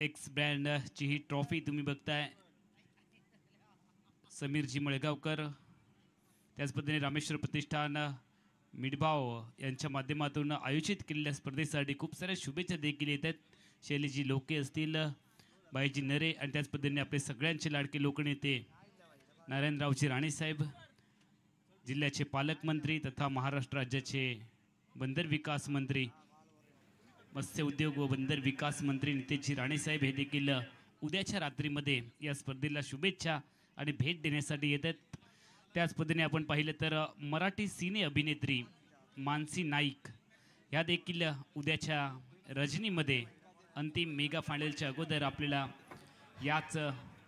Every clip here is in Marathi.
एक्स ब्रँडची ही ट्रॉफी तुम्ही बघताय. समीरजी मळगावकर, त्याच पद्धतीने रामेश्वर प्रतिष्ठान मिडबाव यांच्या माध्यमातून आयोजित केलेल्या स्पर्धेसाठी खूप साऱ्या शुभेच्छा देखील येत आहेत. शैलीजी लोके असतील, बाईजी नरे आणि त्याच पद्धतीने आपले सगळ्यांचे लाडके लोकनेते नारायणरावजी राणेसाहेब, जिल्ह्याचे पालकमंत्री तथा महाराष्ट्र राज्याचे बंदर विकास मंत्री, मत्स्य उद्योग व बंदर विकास मंत्री नितेशजी राणेसाहेब हे देखील उद्याच्या रात्रीमध्ये या स्पर्धेला शुभेच्छा आणि भेट देण्यासाठी येत आहेत. त्याच पद्धतीने आपण पाहिलं तर मराठी सिने अभिनेत्री मानसी नाईक ह्या देखील उद्याच्या रजनीमध्ये अंतिम मेगा फायनलच्या अगोदर आपल्याला याच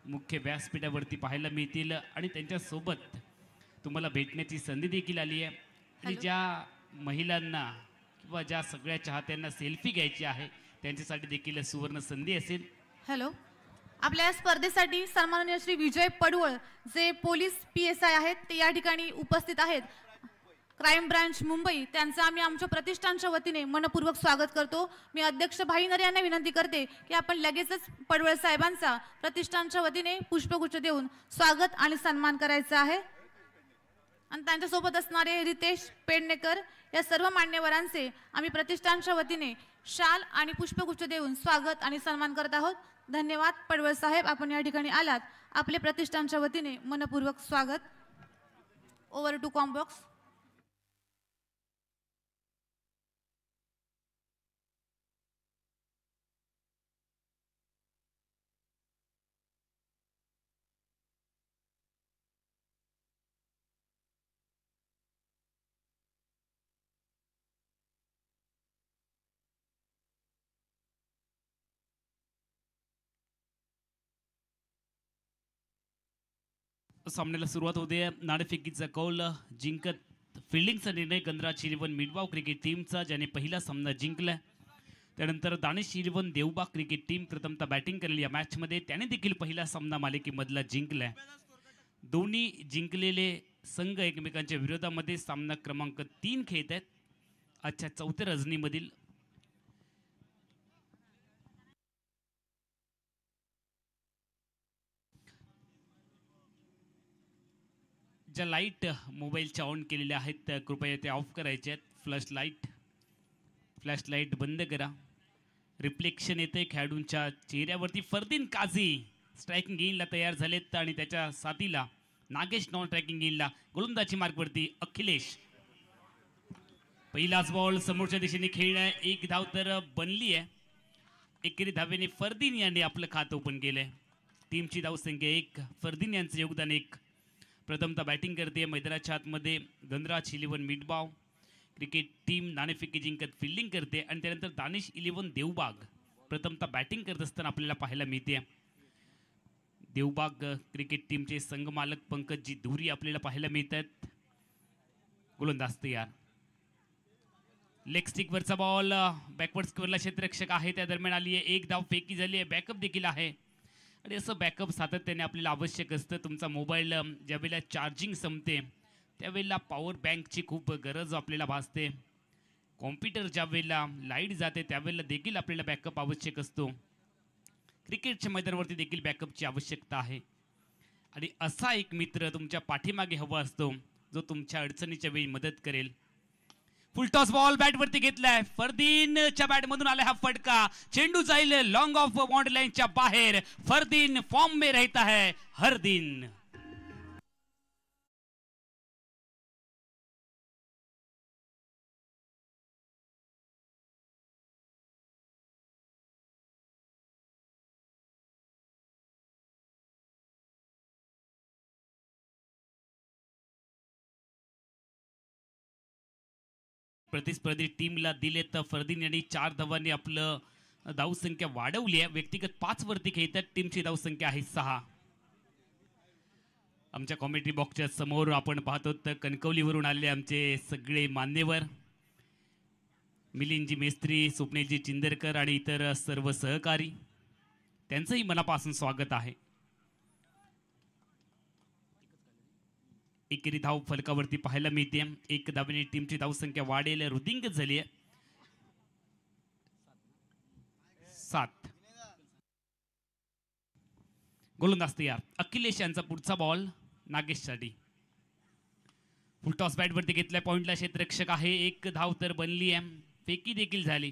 मुख्य व्यासपीठावरती पाहायला मिळतील आणि त्यांच्यासोबत तुम्हाला भेटण्याची संधी देखील आली आहे. आणि ज्या महिलांना किंवा ज्या सगळ्या चाहत्यांना सेल्फी घ्यायची आहे त्यांच्यासाठी देखील सुवर्ण संधी असेल. हॅलो, आपल्या स्पर्धेसाठी सन्माननीय श्री विजय पडवळ जे पोलीस PSI आहेत ते या ठिकाणी उपस्थित आहेत. क्राईम ब्रांच मुंबई त्यांचं आम्ही आमच्या प्रतिष्ठानच्या वतीने मनपूर्वक स्वागत करतो. मी अध्यक्ष भाईनरे यांना विनंती करते की आपण लगेचच पडवळ साहेबांचा प्रतिष्ठानच्या वतीने पुष्पगुच्छ देऊन स्वागत आणि सन्मान करायचा आहे. आणि त्यांच्यासोबत असणारे रितेश पेडणेकर या सर्व मान्यवरांचे आम्ही प्रतिष्ठानच्या वतीने शाल आणि पुष्पगुच्छ देऊन स्वागत आणि सन्मान करत आहोत. धन्यवाद पडवळ साहेब, आपण या ठिकाणी आलात. आपले प्रतिष्ठानच्या वतीने मनपूर्वक स्वागत. Over to combox. सामन्याला सुरुवात होते. नाणेफेकीचा कौल जिंकत फिल्डिंगचा निर्णय गंधराज इलेव्हन मिडबाव क्रिकेट टीमचा, ज्याने पहिला सामना जिंकला. त्यानंतर Danish eleven Devbag cricket team प्रथमतः बॅटिंग करेल या मॅचमध्ये, त्याने देखील पहिला सामना मालिकेमधला जिंकला. दोन्ही जिंकलेले संघ एकमेकांच्या विरोधामध्ये सामना क्रमांक 3 खेळत आहेत आजच्या चौथ्या रजनीमधील. ज्या लाईट मोबाईलच्या ऑन केलेल्या आहेत त्या कृपया ते ऑफ करायचे आहेत. फ्लॅश लाईट बंद करा. रिफ्लेक्शन येते खेळाडूंच्या चेहऱ्यावरती. फरदीन काझी स्ट्रायकिंग गेनला तयार झालेत आणि त्याच्या साथीला नागेश नॉन स्ट्रायकिंग गेनला. गोलंदाजी मार्कवरती अखिलेश. पहिलाच बॉल समोरच्या दिशेने खेळणं. एक धाव तर बनली आहे. एकेरी धावेने फरदीन यांनी आपलं खातं ओपन केलंय. टीमची धावसंख्या 1, फरदीन यांचं योगदान 1. प्रथमतः बॅटिंग करते मैदानाच्या आतमध्ये गंधराज इलेव्हन मिडबाव क्रिकेट टीम. नाणेफेकी जिंकत फिल्डिंग करते आणि त्यानंतर दानिश इलेव्हन देवबाग प्रथमतः बॅटिंग करत असताना आपल्याला पाहायला मिळते. देवबाग क्रिकेट टीमचे संघमालक पंकजी धुरी आपल्याला पाहायला मिळतात. गोलंदाज तयार. लेग स्टिक वरचा बॉल बॅकवर्ड स्क्वेअरला क्षेत्ररक्षक आहे त्या दरम्यान आली आहे. एक धाव फेकी झाली आहे. बॅकअप देखील आहे आणि असं बॅकअप सातत्याने आपल्याला आवश्यक असतं. तुमचा मोबाईल ज्यावेळेला चार्जिंग संपते त्यावेळेला पॉवर बँकची खूप गरज आपल्याला भासते. कॉम्प्युटर ज्यावेळेला लाईट जाते त्यावेळेला देखील आपल्याला बॅकअप आवश्यक असतो. क्रिकेटच्या मैदानावरती देखील बॅकअपची आवश्यकता आहे आणि असा एक मित्र तुमच्या पाठीमागे हवा असतो जो तुमच्या अडचणीच्या वेळी मदत करेल. फुलटॉस बॉल बॅटवरती घेतलाय. फरदीनच्या बॅटमधून आला हा फटका. चेंडू जाईल लॉंग ऑफ बाउंड्री लाईनच्या बाहेर. फरदीन फॉर्म में रहता है हर दिन. प्रतिस्पर्धी टीमला दिले तर फरदीन यांनी 4 धावांनी आपलं धावसंख्या वाढवली आहे. व्यक्तिगत 5 वरती खेळतात. टीमची धावसंख्या आहे 6. आमच्या कॉमेंट्री बॉक्सच्या समोर आपण पाहतो तर कणकवलीवरून आलेले आमचे सगळे मान्यवर मिलिंदजी मेस्त्री, स्वप्नीलजी चिंदरकर आणि इतर सर्व सहकारी, त्यांचंही मनापासून स्वागत आहे. एकेरी धाव फलकावरती पाहायला मिळते. 1 धावेने टीमची धावसंख्या वाढेल. रुदिंग झाली आहे 7. गोलंदाज तयार. अखिलेश यांचा पुढचा बॉल नागेशसाठी. फुल टॉस बॅट वरती घेतलाय. पॉइंटला क्षेत्ररक्षक आहे. एक धाव तर बनली आहे. फेकी देखील झाली.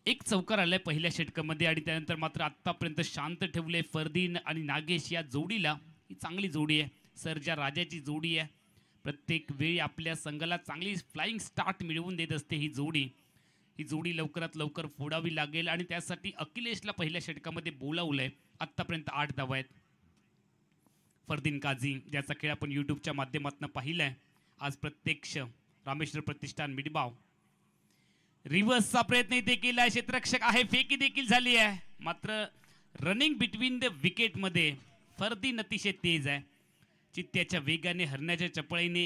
एक चौकार आलाय पहिल्या षटकामध्ये आणि त्यानंतर मात्र आतापर्यंत शांत ठेवले फरदीन आणि नागेश या जोडीला. ही चांगली जोडी आहे. सर्जा राजाची जोडी आहे. प्रत्येक वेळी आपल्या संघाला चांगली फ्लाइंग स्टार्ट मिळवून देत असते ही जोडी. ही जोडी लवकरात लवकर फोडावी लागेल आणि त्यासाठी अखिलेशला पहिल्या षटकामध्ये बोलावलंय. आतापर्यंत 8 धावा आहेत. फरदीन काझी ज्याचा खेळ आपण यूट्यूबच्या माध्यमातून पाहिलाय. आज प्रत्यक्ष रामेश्वर प्रतिष्ठान मिडबाव. रिव्हर्सचा प्रयत्न इथे केलाय. क्षेत्ररक्षक आहे. फेकी देखील झाली आहे. मात्र रनिंग बिटवीन द विकेट मध्ये फरदीन अतिशय तेज आहे. चित्त्याच्या वेगाने हरण्याच्या चपळीने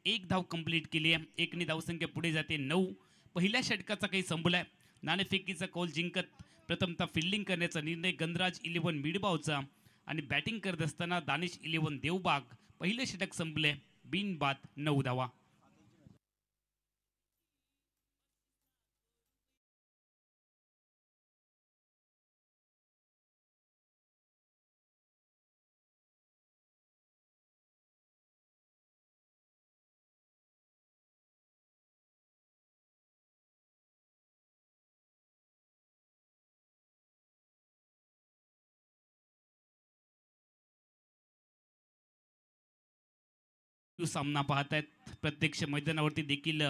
1 धाव कंप्लीट केली आहे. 1ने धावसंख्या पुढे जाते 9. पहिल्या षटकाचा काही संपलाय. नाणेफेकीचा कौल जिंकत प्रथमतः फिल्डिंग करण्याचा निर्णय गणराज 11 मिडबावचा आणि बॅटिंग करत असताना दानिश 11 देवबाग. पहिले षटक संपले बिनबाद 9 धावा. सामना पाहतायत. प्रत्यक्ष मैदानावरती देखील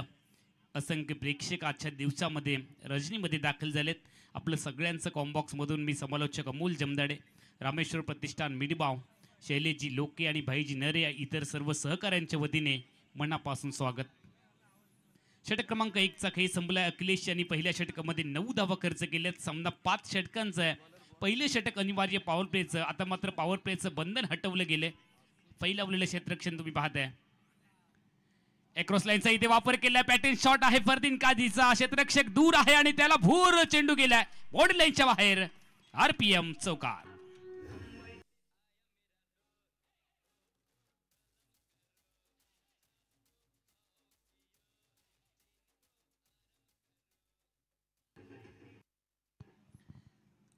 असंख्य प्रेक्षक आजच्या दिवसामध्ये रजनीमध्ये दाखल झालेत. आपलं सगळ्यांचं कॉम्बॉक्स मधून मी समालोचक अमोल जमदाडे, रामेश्वर प्रतिष्ठान मिडबाव, शैलेशजी लोके आणि भाईजी नरे या इतर सर्व सहकाऱ्यांच्या वतीने मनापासून स्वागत. षटक क्रमांक 1 चा खेळ संपलाय. अखिलेश यांनी पहिल्या षटकामध्ये 9 धावा खर्च केल्यात. सामना 5 षटकांचा आहे. पहिले षटक अनिवार्य पॉवर प्लेचं. आता मात्र पॉवर प्लेचं बंधन हटवलं गेलंय. फैलावलेलं क्षेत्ररक्षण तुम्ही पाहताय. एक्रॉस लाईनचा इथे वापर केलाय. पॅटर्न शॉट आहे फरदीन काझीचा. क्षेत्ररक्षक दूर आहे आणि त्याला भूर चेंडू गेलाय बॉडी लाईनच्या बाहेर. आरपीएम चौकार.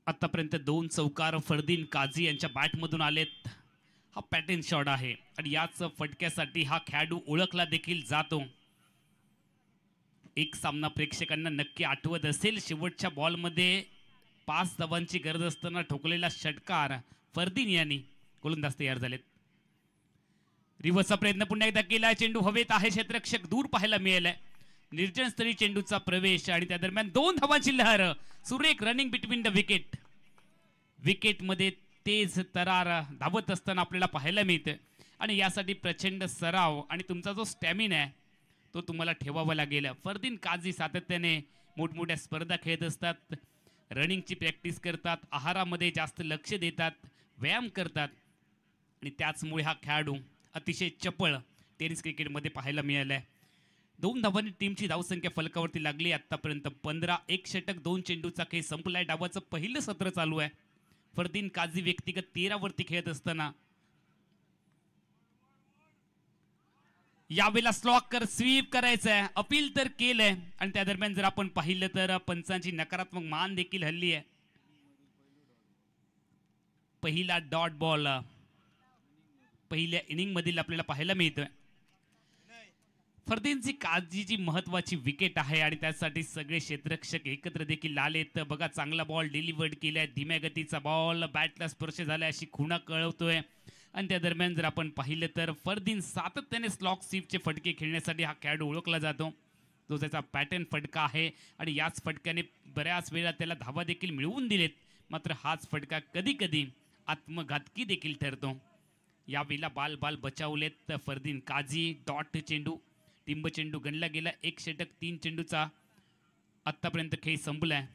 आतापर्यंत 2 चौकार फरदीन काझी यांच्या बॅटमधून आलेत. हा पॅटर्न शॉट आहे आणि याच फटक्यासाठी हा खेळाडू ओळखला देखील जातो. एक सामना प्रेक्षकांना नक्की आठवत असेल. शेवटच्या बॉलमध्ये 5 धावांची गरज असताना ठोकलेला षटकार फरदीन यांनी. गोलंदाज तयार झालेत. रिव्हर्सचा प्रयत्न पुन्हा एकदा केलाय. चेंडू हवेत आहे. क्षेत्ररक्षक दूर पाहायला मिळालाय. निर्जनस्थळी चेंडूचा प्रवेश आणि त्या दरम्यान 2 धावांची लहर. सुरेख रनिंग बिटवीन द विकेट. विकेटमध्ये तेज तरार धावत असताना आपल्याला पाहायला मिळतं आणि यासाठी प्रचंड सराव आणि तुमचा जो स्टॅमिना आहे तो तुम्हाला ठेवावा लागेल. फरदीन काझी सातत्याने मोठमोठ्या स्पर्धा खेळत असतात. रनिंगची प्रॅक्टिस करतात. आहारामध्ये जास्त लक्ष देतात. व्यायाम करतात आणि त्याचमुळे हा खेळाडू अतिशय चपळ टेनिस क्रिकेटमध्ये पाहायला मिळालाय. 2 धावांनी टीमची धावसंख्या फलकावरती लागली. आतापर्यंत 15. 1 षटक 2 चेंडूचा खेळ संपलाय. डावाचं पहिलं सत्र चालू आहे. फरदीन काझी व्यक्तिगत 13 वरती खेळत असताना यावेळेला स्लॉक स्वीप करायचं आहे. अपील तर केलंय आणि त्या दरम्यान जर आपण पाहिलं तर पंचांची नकारात्मक मान देखील हल्ली आहे. पहिला डॉट बॉल पहिल्या इनिंग मधील आपल्याला पाहायला मिळतोय. फरदीनची काझीची महत्वाची विकेट आहे आणि त्यासाठी सगळे क्षेत्ररक्षक एकत्र देखील आलेत. बघा चांगला बॉल डिलिव्हर्ड केलाय. धीम्या गतीचा बॉल बॅटला स्पर्श झालाय अशी खुणा कळवतोय आणि त्या दरम्यान जर आपण पाहिलं तर फरदीन सातत्याने स्लॉक स्वीपचे फटके खेळण्यासाठी हा खेळाडू ओळखला जातो. जो त्याचा पॅटर्न फटका आहे आणि याच फटक्याने बऱ्याच वेळा त्याला धावा देखील मिळवून दिलेत. मात्र हाच फटका कधी कधी आत्मघातकी देखील ठरतो. यावेळेला बाल बचावलेत फरदीन काझी. डॉट चेंडू टिंब चेंडू गणला गेला. 1 षटक 3 चेंडूचा आतापर्यंत खेळ संपलाय.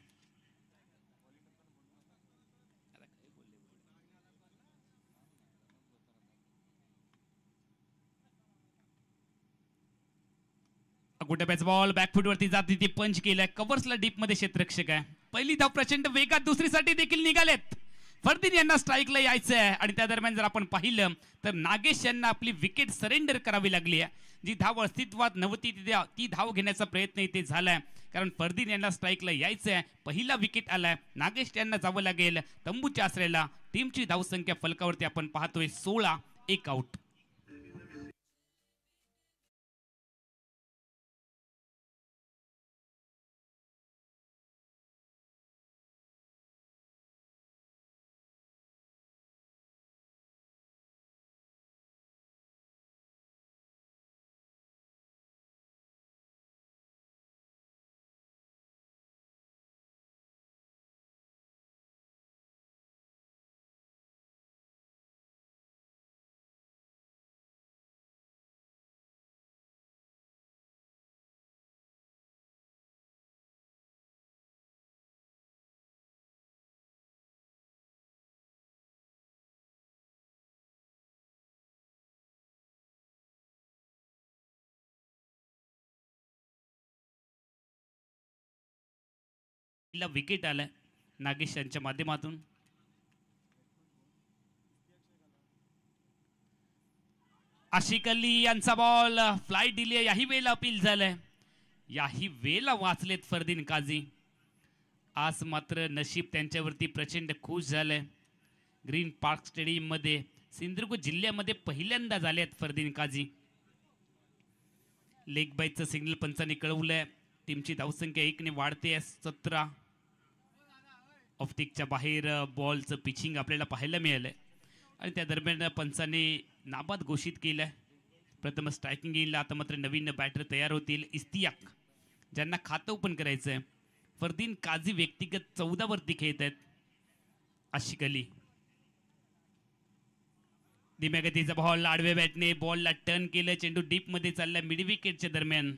गोट्याचा बॉल बॅकफुट वरती जाते. ती पंच केलाय. कव्हर्सला डीप मध्ये क्षेत्ररक्षक आहे. पहिली धाव प्रचंड वेगात. दुसरीसाठी देखील निघालेत. फरदीन यांना स्ट्राईकला यायचं आहे आणि त्या दरम्यान जर आपण पाहिलं तर नागेश यांना आपली विकेट सरेंडर करावी लागली आहे. जी धाव अस्तित्वात नव्हती ती धाव घेण्याचा प्रयत्न इथे झालाय, कारण फरदीन यांना स्ट्राईकला यायचं आहे. पहिला विकेट आलाय, नागेश यांना जावं लागेल तंबूच्या आसऱ्याला. टीमची धावसंख्या फलकावरती आपण पाहतोय 16, 1 आउट. विकेट आलाय नागेश यांच्या माध्यमातून. आशिक अली यांचा बॉल फ्लाईट दिली, याही वेळेला अपील झालंय, याही वेळेला वाचलेत फरदीन काझी. आज मात्र नशीब त्यांच्यावरती प्रचंड खुश झालंय. ग्रीन पार्क स्टेडियम मध्ये सिंधुदुर्ग जिल्ह्यामध्ये पहिल्यांदा झाले आहेत फरदीन काझी. लेग बाईचं सिग्नल पंचांनी कळवलंय. टीमची धावसंख्या 1 ने वाढते. 17 ऑफ्टिकच्या बाहेर बॉलचं पिचिंग आपल्याला पाहायला मिळालंय आणि त्या दरम्यान पंचांनी नाबाद घोषित केलंय. प्रथम स्ट्रायकिंग येईल, आता मात्र नवीन बॅटर तयार होतील. इस्तियाक ज्यांना खातं ओपन करायचंय. फरदीन काझी व्यक्तिगत 14 वरती खेळत आहेत. आशिक अली धीम्या गतीचा बॉल आडव्या बॅटने बॉलला टर्न केलं. चेंडू डीप मध्ये चालला. मिड विकेटच्या दरम्यान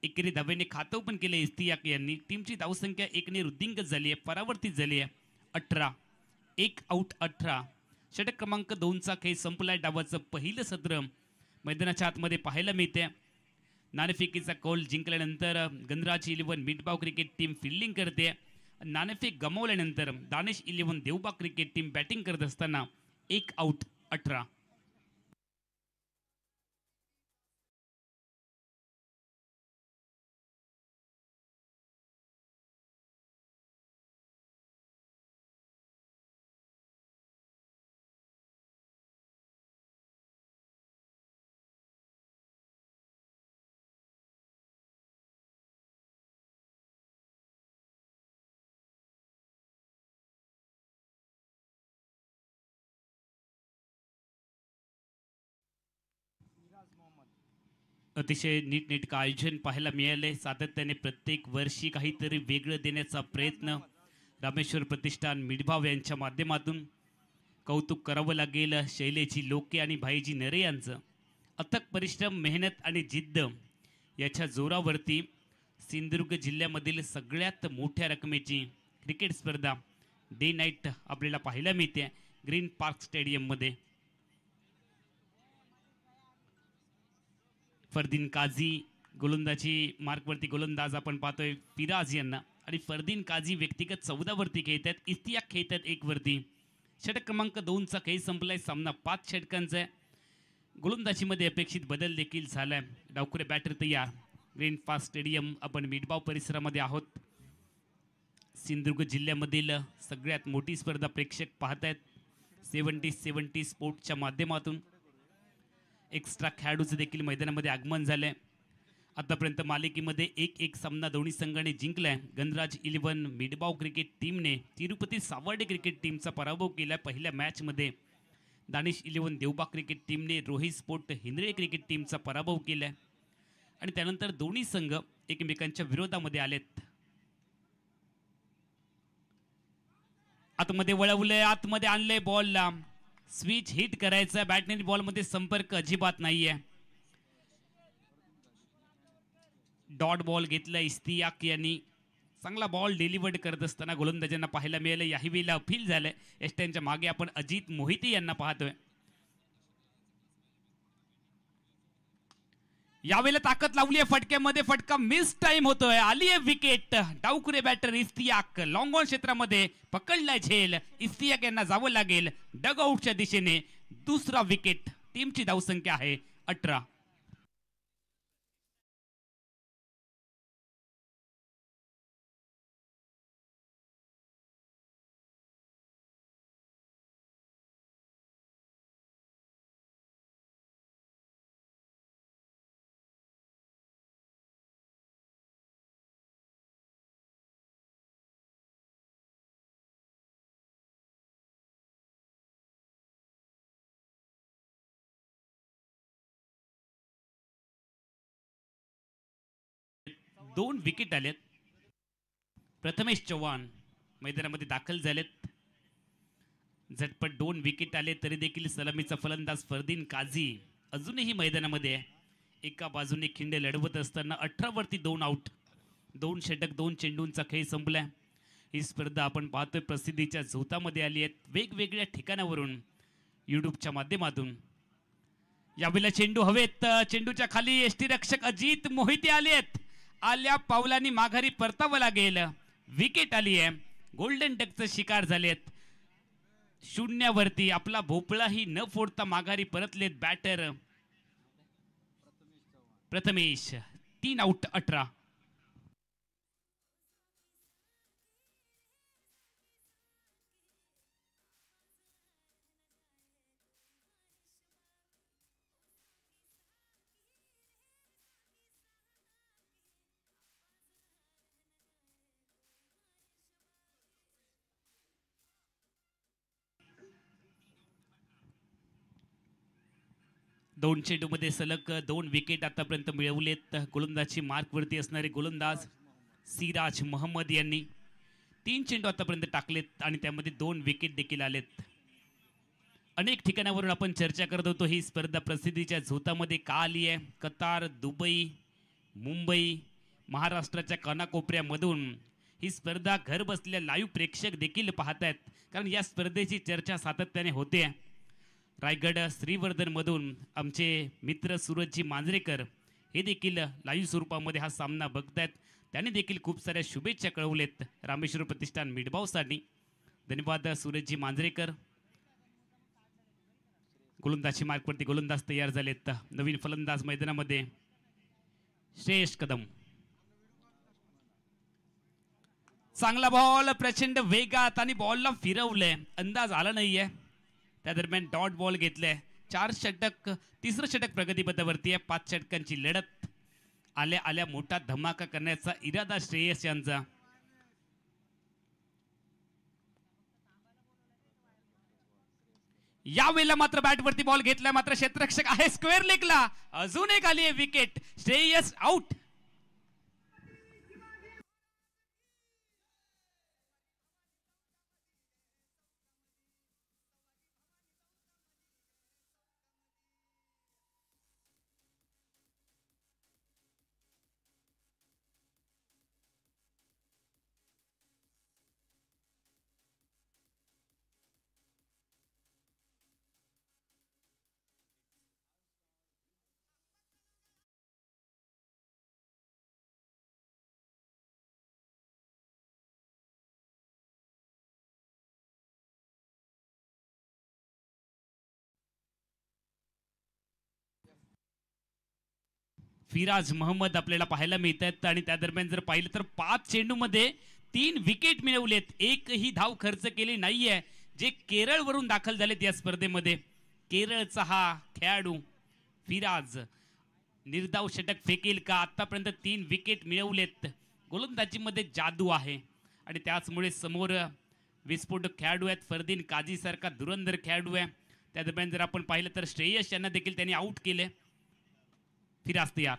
एकेरी धावेने खातं ओपन केलं इस्तियाक यांनी. टीमची धावसंख्या 1 ने वृद्धिंगत झाली आहे, परावर्तित झाली आहे. 18, 1 आउट 18. षटक क्रमांक 2चा खेळ संपलाय. डावाचं पहिलं सत्र मैदानाच्या आतमध्ये पाहायला मिळते. नाणेफेकीचा कौल जिंकल्यानंतर Ganraj 11 Mithbav cricket team fielding करते. नाणेफेक गमावल्यानंतर Danish 11 Devbag cricket team batting करत असताना 1 आउट 18. अतिशय नीटनेटकं आयोजन पाहायला मिळाले. सातत्याने प्रत्येक वर्षी काहीतरी वेगळं देण्याचा प्रयत्न रामेश्वर प्रतिष्ठान मिडभाव यांच्या माध्यमातून. कौतुक करावं लागेल शैलेजी लोके आणि भाईजी नरे यांचं. अथक परिश्रम, मेहनत आणि जिद्द याच्या जोरावरती सिंधुदुर्ग जिल्ह्यामधील सगळ्यात मोठ्या रकमेची क्रिकेट स्पर्धा डे नाईट आपल्याला पाहायला मिळते ग्रीन पार्क स्टेडियममध्ये. फरदीन काझी गोलंदाजी मार्कवरती गोलंदाज आपण पाहतोय फिराज यांना, आणि फरदीन काझी व्यक्तिगत 14 वरती खेळतात. इस्तियाक खेळतात 1 वरती. षटक क्रमांक 2चा खेळ संपलाय. सामना 5 षटकांचा आहे. गोलंदाजीमध्ये अपेक्षित बदल देखील झालाय. डावखुरे बॅटर तयार. ग्रीन पार्क स्टेडियम आपण मिडबाव परिसरामध्ये आहोत. सिंधुदुर्ग जिल्ह्यामधील सगळ्यात मोठी स्पर्धा प्रेक्षक पाहतायत 70-70 स्पोर्ट्सच्या माध्यमातून. एक्स्ट्रा खेळाडूचं देखील मैदानामध्ये आगमन झालंय. आतापर्यंत मालिकेमध्ये 1-1 सामना दोन्ही संघाने जिंकलाय. गणराज 11 मिडबाव क्रिकेट टीमने तिरुपती सावर्डे क्रिकेट टीमचा पराभव केलाय पहिल्या मॅचमध्ये. दानिश 11 देवबाग क्रिकेट टीमने रोहित स्पोर्ट हिंद्रे क्रिकेट टीमचा पराभव केलाय आणि त्यानंतर दोन्ही संघ एकमेकांच्या विरोधामध्ये आलेत. आतमध्ये वळवलंय, आतमध्ये आणलंय बॉलला. स्विच हिट करायचा. बॅटने बॉलमध्ये संपर्क अजिबात नाहीये. डॉट बॉल घेतला इस्तियाक यांनी. चांगला बॉल डिलिव्हर्ड करत असताना गोलंदाजांना पाहायला मिळालं. याही वेळेला अपील झालंय. एस्ट्यांच्या मागे आपण अजित मोहिते यांना पाहतोय. यावेळेला ताकद लावली आहे फटक्यामध्ये. फटका मिस टाइम होतोय. आली आहे विकेट. डावखुरे बॅटर इस्तियाक लॉंग ऑन क्षेत्रामध्ये पकडलाय झेल. इस्तियाक यांना जावं लागेल डग आउटच्या दिशेने. दुसरा विकेट. टीमची धावसंख्या आहे 18. 2 विकेट आलेत. प्रथमेश चव्हाण मैदानामध्ये दाखल झालेत. झटपट 2 विकेट आले तरी देखील सलामीचा फलंदाज फरदीन काझी अजूनही मैदानामध्ये आहे. एका बाजूने खिंड लढवत असताना 18 वरती 2 आउट, 2 षटक 2 चेंडूंचा खेळ संपलाय. ही स्पर्धा आपण पाहतोय प्रसिद्धीच्या झोतामध्ये आली आहे. वेगवेगळ्या ठिकाणावरून युट्यूबच्या माध्यमातून यावेळेला चेंडू हवेत. चेंडूच्या खाली यष्टीरक्षक अजित मोहिते आले आहेत. आल्या पावलांनी माघारी परतावं लागेल. विकेट आली आहे. गोल्डन डकचं शिकार झालेत. 0 वरती आपला भोपळाही न फोडता माघारी परतलेत बॅटर प्रथमेश. 3 आउट 18. दोन चेंडूमध्ये सलग 2 विकेट आतापर्यंत मिळवलेत. गोलंदाजी मार्कवरती असणारे गोलंदाज सिराज मोहम्मद यांनी 3 चेंडू आतापर्यंत टाकलेत आणि त्यामध्ये 2 विकेट देखील आलेत. अनेक ठिकाणावरून आपण चर्चा करत होतो ही स्पर्धा प्रसिद्धीच्या झोतामध्ये का आली आहे. कतार, दुबई, मुंबई, महाराष्ट्राच्या कानाकोपऱ्यामधून ही स्पर्धा घर बसलेल्या लाईव्ह प्रेक्षक देखील पाहत आहेत. कारण या स्पर्धेची चर्चा सातत्याने होते. रायगड श्रीवर्धन मधून आमचे मित्र सूरजजी मांजरेकर हे देखील लाईव्ह स्वरूपामध्ये हा सामना बघतायत. त्यांनी देखील खूप साऱ्या शुभेच्छा कळवलेत रामेश्वर प्रतिष्ठान मिडबावसाठी. धन्यवाद सूरजजी मांजरेकर. गोलंदाजी मार्कवरती गोलंदाज तयार झालेत. नवीन फलंदाज मैदानामध्ये श्रेयस कदम. चांगला बॉल प्रचंड वेगात आणि बॉलला फिरवलंय. अंदाज आला नाहीये. त्या दरम्यान डॉट बॉल घेतलाय. 4 षटक, तिसरं षटक प्रगतीपथावरती आहे. 5 षटकांची लढत. आल्या आल्या मोठा धमाका करण्याचा इरादा श्रेयस यांचा. यावेळेला मात्र बॅटवरती बॉल घेतलाय. मात्र क्षेत्ररक्षक आहे स्क्वेअर लेगला. अजून एक आली आहे विकेट. श्रेयस आउट. फिराज मोहम्मद आपल्याला पाहायला मिळत आहेत. आणि त्या दरम्यान जर पाहिलं तर 5 चेंडूमध्ये 3 विकेट मिळवलेत. एकही धाव खर्च केली नाहीये. जे केरळवरून दाखल झालेत या स्पर्धेमध्ये. केरळचा हा खेळाडू फिराज निर्धाव षटक फेकेल का. आतापर्यंत 3 विकेट मिळवलेत. गोलंदाजीमध्ये जादू आहे आणि त्याचमुळे समोर विस्फोटक खेळाडू आहेत. फरदीन काझी सारखा धुरंधर खेळाडू आहे. त्या दरम्यान जर आपण पाहिलं तर श्रेयस यांना देखील त्यांनी आउट केले. फिराज तयार.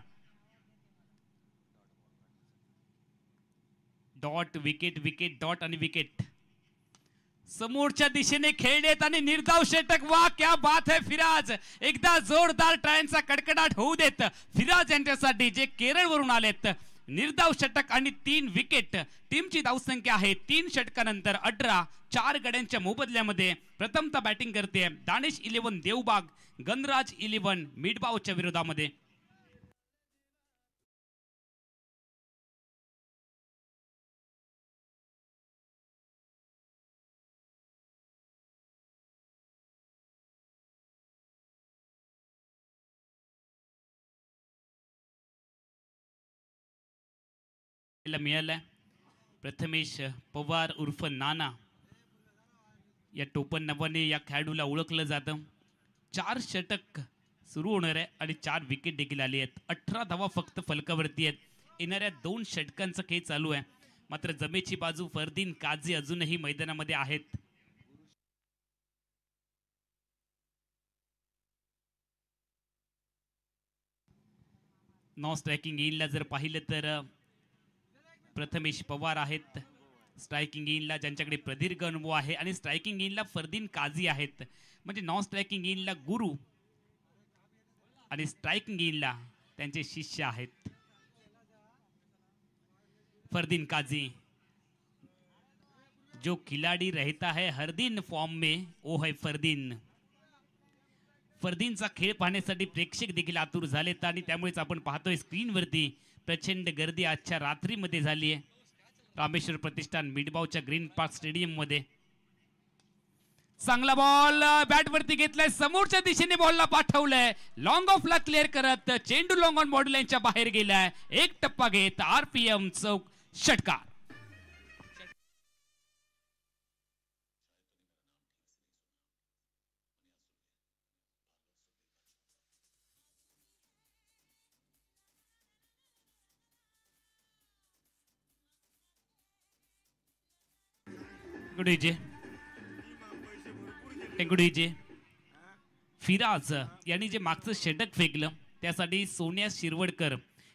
डॉट विकेट, विकेट डॉट आणि विकेट. समोरच्या दिशेने खेळलेत आणि निर्धाव षटक. वा क्या बात है फिराज. एकदा जोरदार टाळ्यांचा कडकडाट होऊ देत फिराज यांच्यासाठी जे केरळवरून आलेत. निर्धाव षटक आणि 3 विकेट. टीमची धावसंख्या आहे 3 षटकानंतर 18. 4 गड्यांच्या मोबदल्यामध्ये प्रथमतः बॅटिंग करते दानिश 11 देवबाग, गणराज 11 मिडबावच्या विरोधामध्ये. मिळालाय प्रथमेश पवार उर्फ नाना. या टोपण नावाने या खेळाडूला ओळखलं जातं. 4 षटक सुरू होणार आहे आणि 4 विकेट देखील आली आहेत. 18 धावा फक्त फलकावरती आहेत. येणाऱ्या 2 षटकांचा खेळ चालू आहे. मात्र जमेची बाजू फरदीन काझी अजूनही मैदानामध्ये आहेत. नॉन स्ट्रायकिंग येईलला जर पाहिलं तर प्रथमेश पवार आहेत स्ट्रायकिंग इनला, ज्यांच्याकडे प्रदीर्घ अनुभव आहे, आणि स्ट्रायकिंग इनला फरदीन काझी आहेत. म्हणजे नॉन स्ट्रायकिंग इनला गुरु आणि स्ट्रायकिंग इनला त्यांचे शिष्य आहेत. फरदीन काजी, जो खिलाड़ी रहता है हर दिन फॉर्म में वो है फरदीन. फरदीनचा खेळ पाहण्यासाठी प्रेक्षक देखील आतुर झालेत आणि त्यामुळेच आपण पाहतोय स्क्रीनवरती प्रचंड गर्दी आजच्या रात्रीमध्ये झाली आहे रामेश्वर प्रतिष्ठान मिडबावच्या ग्रीन पार्क स्टेडियम मध्ये. चांगला बॉल बॅटवरती घेतलाय, समोरच्या दिशेने बॉलला पाठवलंय, लॉंग ऑफला क्लिअर करत चेंडू लॉंग ऑन बॉडी लाईनच्या बाहेर गेलाय. एक टप्पा घेत आरपीएम चौक षटकार. फिराज यांनी जे मागचं षटक फेकलं त्यासाठी सोनिया शिरवडकर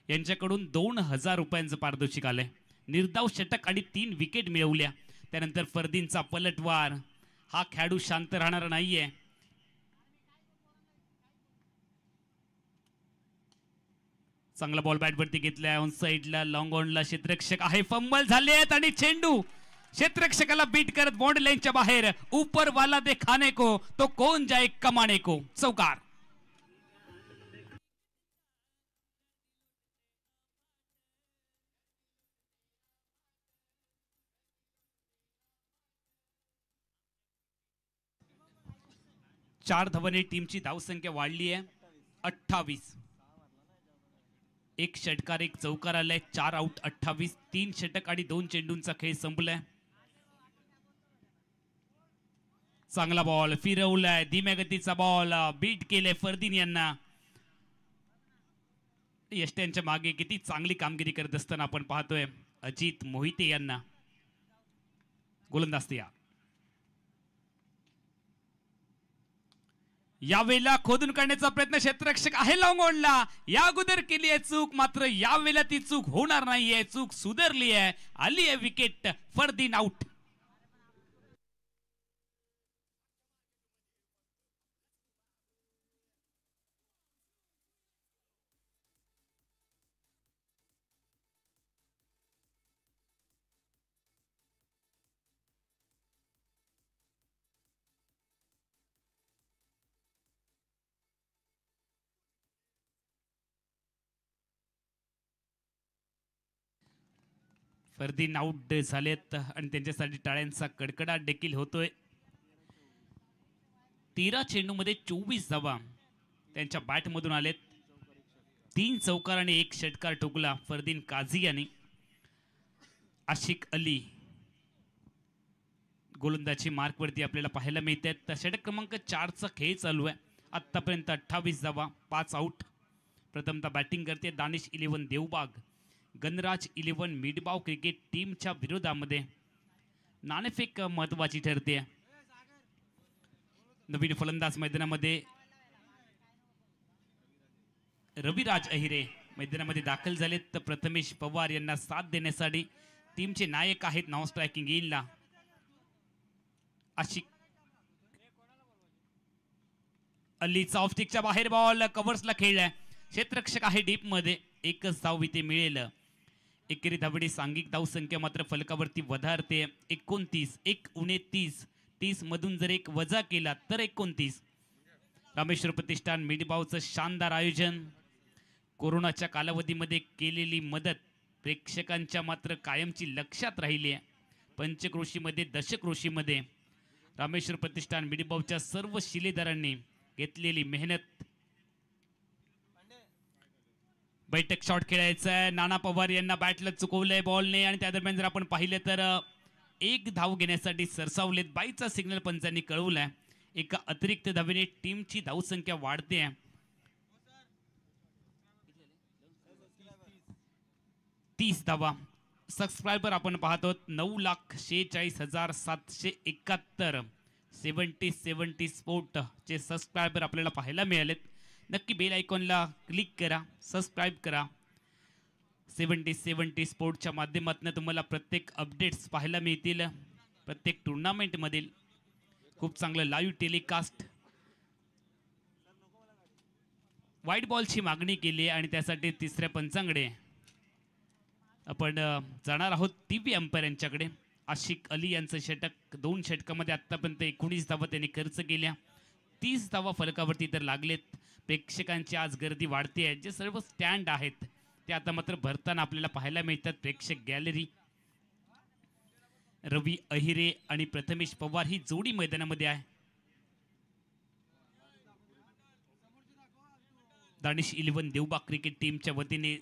यांच्याकडून 2000 रुपयांचं पारितोषिक आलंय. निर्धाव षटक आणि 3 विकेट मिळवल्या. त्यानंतर फरदीनचा पलटवार. हा खेळाडू शांत राहणार नाहीये. चांगला बॉल बॅटवरती घेतलाय, ऑन साइडला लॉंग ऑनला क्षेत्ररक्षक आहे, फंबल झालेत आणि चेंडू क्षेत्ररक्षकाला बीट करत बॉन्ड लाईनच्या बाहेर. ऊपर वाला दे खाने को तो कौन जाए कमाने को. चौकार. चार धावांनी टीमची धावसंख्या वाढली आहे 28. एक षटकार एक चौकार आलाय, 4 आउट 28. 3 षटक आणि 2 चेंडूंचा खेळ संपलाय. चांगला बॉल फिरवलाय, धीम्या गतीचा बॉल बीट केले फरदीन यांना. यष्ट्यांच्या मागे किती चांगली कामगिरी करत असताना आपण पाहतोय अजित मोहिते यांना. गोलंदाज तयार. यावेळेला खोदून काढण्याचा प्रयत्न क्षेत्ररक्षक आहे लॉंग ऑनला. या अगोदर केली आहे चूक, मात्र यावेळेला ती चूक होणार नाहीये. चूक सुधारली आहे, आली आहे wicket. Fardeen out. Fardeen out झालेत आणि त्यांच्यासाठी टाळ्यांचा कडकडाट देखील होतोय. 13 चेंडूमध्ये 24 धावा त्यांच्या बॅटमधून आलेत. 3 चौकार आणि 1 षटकार ठोकला फरदीन काझी यांनी. आशिक अली गोलंदाजी मार्कवरती आपल्याला पाहायला मिळत आहेत. षटक क्रमांक 4चा खेळ चालू आहे. आतापर्यंत 28 धावा 5 आउट. प्रथमतः बॅटिंग करते दानिश 11 देवबाग. गणराज 11 मिडबाव क्रिकेट टीमच्या विरोधामध्ये नाणेफेक महत्वाची ठरते. नवीन फलंदाज मैदानामध्ये रविराज अहिरे मैदानामध्ये दाखल झालेत. तर प्रथमेश पवार यांना साथ देण्यासाठी टीमचे नायक आहेत नॉन स्ट्रायकिंग इनला आशिक अलीचा ऑफस्टिकच्या बाहेर बॉल कव्हर्सला खेळलाय. क्षेत्ररक्षक आहे डीप मध्ये. एकच धाव इथे मिळेल. एकेरी धावडी सांघिक धावसंख्या मात्र फलकावरती वधारते. 29. 1 उणे 30. 30 मधून जर 1 वजा केला तर 29. रामेश्वर प्रतिष्ठान मिडबावचं शानदार आयोजन. कोरोनाच्या कालावधीमध्ये केलेली मदत प्रेक्षकांच्या मात्र कायमची लक्षात राहिली आहे. पंचक्रोशीमध्ये दशक्रोशीमध्ये रामेश्वर प्रतिष्ठान मिडबावच्या सर्व शिलेदारांनी घेतलेली मेहनत. बैठक शॉट खेळायचा आहे. नाना पवार यांना बॅटला चुकवलंय बॉलने आणि त्या दरम्यान जर आपण पाहिलं तर 1 धाव घेण्यासाठी सरसावलेत. 22चा सिग्नल पंचांनी कळवलाय. एका अतिरिक्त धावेने टीमची धावसंख्या वाढते आहे. 30 धावा. सबस्क्रायबर आपण पाहतो 9,46,771. 70 स्पोर्ट चे सबस्क्रायबर आपल्याला पाहायला मिळालेत. नक्की बेल आयकॉनला क्लिक करा, सबस्क्राइब करा. 70 स्पोर्टच्या माध्यमातून तुम्हाला प्रत्येक अपडेट्स पाहायला मिळतील. प्रत्येक टुर्नामेंटमधील खूप चांगलं लाईव्ह टेलिकास्ट. व्हाईट बॉलची मागणी केली आणि त्यासाठी तिसऱ्या पंचांकडे आपण जाणार आहोत. टीव्ही अंपायर यांच्याकडे. आशिक अली यांचं षटक 2 षटकामध्ये आतापर्यंत 19 धावा त्यांनी खर्च केल्या. 30 धावा फलकावरती तर लागलेत. प्रेक्षकांची आज गर्दी वाढते आहे. जे सर्व स्टँड आहेत ते आता मात्र भरताना आपल्याला पाहायला मिळतात. प्रेक्षक गॅलरी. रवी अहिरे आणि प्रथमेश पवार ही जोडी मैदानामध्ये आहे. दानिश 11 देवबाग क्रिकेट टीमच्या वतीने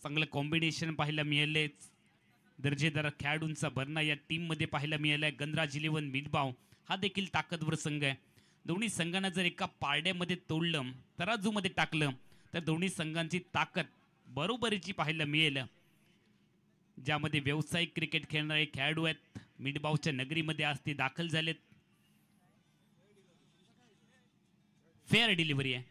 चांगलं कॉम्बिनेशन पाहायला मिळाले. दर्जेदार खेळाडूंचा भरणा या टीम मध्ये पाहायला मिळालाय. गणराज 11 मिडबाव हा देखील ताकदवर संघ आहे. दोन्ही संघांना जर एका पारड्यामध्ये तोडलं, तराजूमध्ये टाकलं तर दोन्ही संघांची ताकद बरोबरीची पाहायला मिळेल. ज्यामध्ये व्यावसायिक क्रिकेट खेळणारे खेळाडू आहेत. मिडबावच्या नगरीमध्ये आज ते दाखल झालेत. फेअर डिलिव्हरी आहे.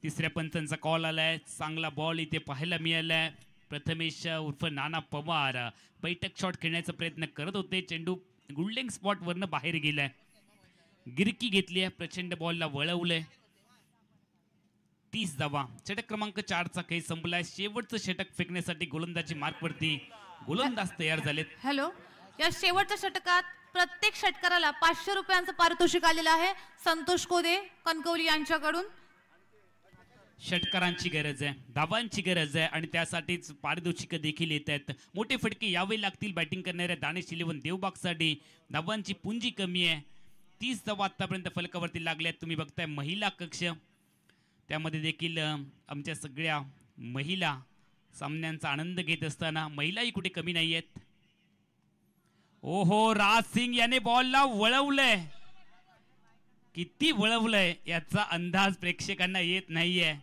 तिसऱ्या पंचांचा कॉल आलाय. चांगला बॉल इथे पाहायला मिळालाय. प्रथमेश उर्फ नाना पवार बैठक शॉट खेळण्याचा प्रयत्न करत होते. चेंडू गुल्डिंग स्पॉट वरनं बाहेर गेलाय. गिरकी घेतली आहे. प्रचंड बॉलला वळवलंय. 30 धावा. षटक क्रमांक 4चा खेळ संपलाय. शेवटचं षटक फेकण्यासाठी गोलंदाजी मार्कवरती गोलंदाज तयार झालेत. हॅलो, या शेवटच्या षटकात प्रत्येक षटकाराला 500 रुपयांचं पारितोषिक आलेलं आहे संतोष कोदे कणकवली यांच्याकडून. षटकारांची गरज आहे, धावांची गरज आहे आणि त्यासाठीच पारितोषिक देखील येत आहेत. मोठे फटके यावे लागतील बॅटिंग करणाऱ्या दानिश 11 देवबागसाठी. धावांची पुंजी कमी आहे. 30 धावा आतापर्यंत फलकावरती लागल्यात. तुम्ही बघताय महिला कक्ष, त्यामध्ये देखील आमच्या सगळ्या महिला सामन्यांचा आनंद घेत असताना महिलाही कुठे कमी नाही आहेत. ओहो, राज सिंग याने बॉलला वळवलंय. किती वळवलंय याचा अंदाज प्रेक्षकांना येत नाहीये.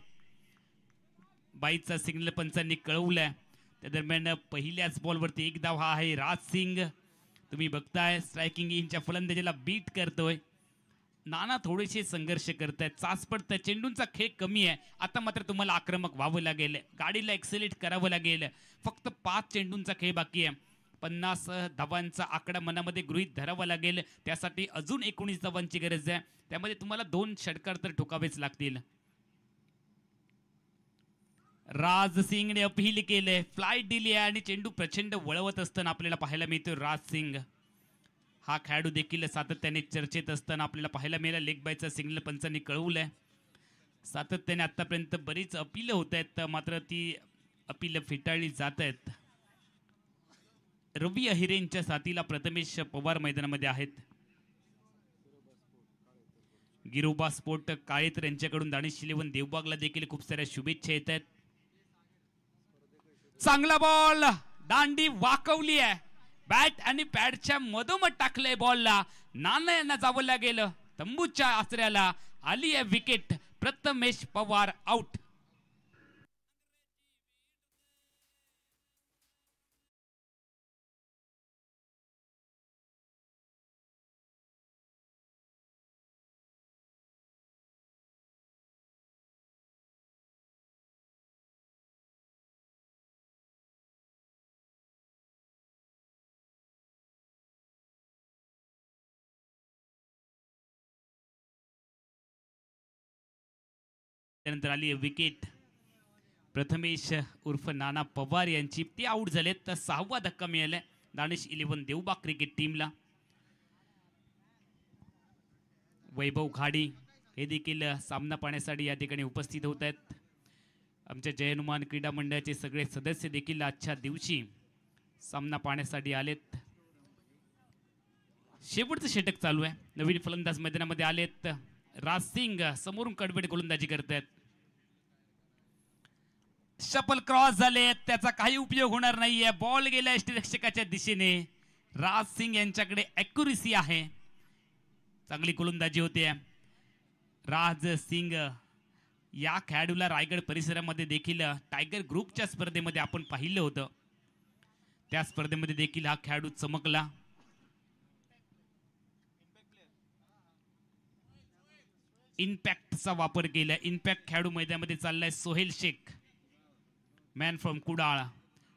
बाईचा सिग्नल पंचांनी कळवलाय. त्या दरम्यान पहिल्याच बॉलवरती 1 धाव हा आहे. राज सिंग तुम्ही बघताय स्ट्रायकिंग इनच्या फलंदाजीला बीट करतोय. नाना थोडेसे संघर्ष करतायत, चाचपडताय. चेंडूंचा खेळ कमी आहे. आता मात्र तुम्हाला आक्रमक व्हावं लागेल. गाडीला एक्सेलेट करावं लागेल. फक्त 5 चेंडूंचा खेळ बाकी आहे. 50 धावांचा आकडा मनामध्ये गृहीत धरावा लागेल. त्यासाठी अजून 19 धावांची गरज आहे. त्यामध्ये तुम्हाला 2 षटकार तर ठोकावेच लागतील. राज सिंगने अपील केले, फ्लाईट दिली आहे आणि चेंडू प्रचंड वळवत असताना आपल्याला पाहायला मिळतोय. राज सिंग हा खेळाडू देखील सातत्याने चर्चेत असताना आपल्याला पाहायला मिळाला. लेग बायचा सिग्नल पंचांनी कळवलंय. सातत्याने आतापर्यंत बरीच अपील होत आहेत, मात्र ती अपील फेटाळली जात आहेत. रवी अहिरेंच्या साथीला प्रथमेश पवार मैदानामध्ये आहेत. गिरोबा स्पोर्ट काळेतर यांच्याकडून दानिश 11 देवबागला देखील खूप साऱ्या शुभेच्छा येत आहेत. चांगला बॉल, दांडी वाकवली आहे. बॅट आणि पॅडच्या मधोमध टाकलंय बॉलला. नाना यांना जावं लागेल. तंबूच्या आसऱ्याला आली आहे विकेट. प्रथमेश पवार आउट. त्यानंतर आली विकेट प्रथमेश उर्फ नाना पवार यांची. ते आउट झालेत. तर 6वा धक्का मिळालाय दानिश 11 देवबाग क्रिकेट टीमला. वैभव घाडी हे देखील सामना पाहण्यासाठी या ठिकाणी उपस्थित होत आहेत. आमच्या जय हनुमान क्रीडा मंडळाचे सगळे सदस्य देखील आजच्या दिवशी सामना पाहण्यासाठी आलेत. शेवटचं षटक चालू आहे. नवीन फलंदाज मैदानामध्ये आलेत. राज सिंग समोरून कडवेट गोलंदाजी करतायत. शपल क्रॉस झाले, त्याचा काही उपयोग होणार नाहीये. बॉल गेला यष्टिरक्षकाच्या दिशेने. राज सिंग यांच्याकडे ॲक्युरेसी आहे. चांगली गोलंदाजी होते. राज सिंग या खेळाडूला रायगड परिसरामध्ये देखील टायगर ग्रुपच्या स्पर्धेमध्ये आपण पाहिलं होतं. त्या स्पर्धेमध्ये देखील हा खेळाडू चमकला. इम्पॅक्टचा वापर केला. इम्पॅक्ट खेळाडू मैदानामध्ये चाललाय सोहेल शेख. मॅन फ्रॉम कुडाळ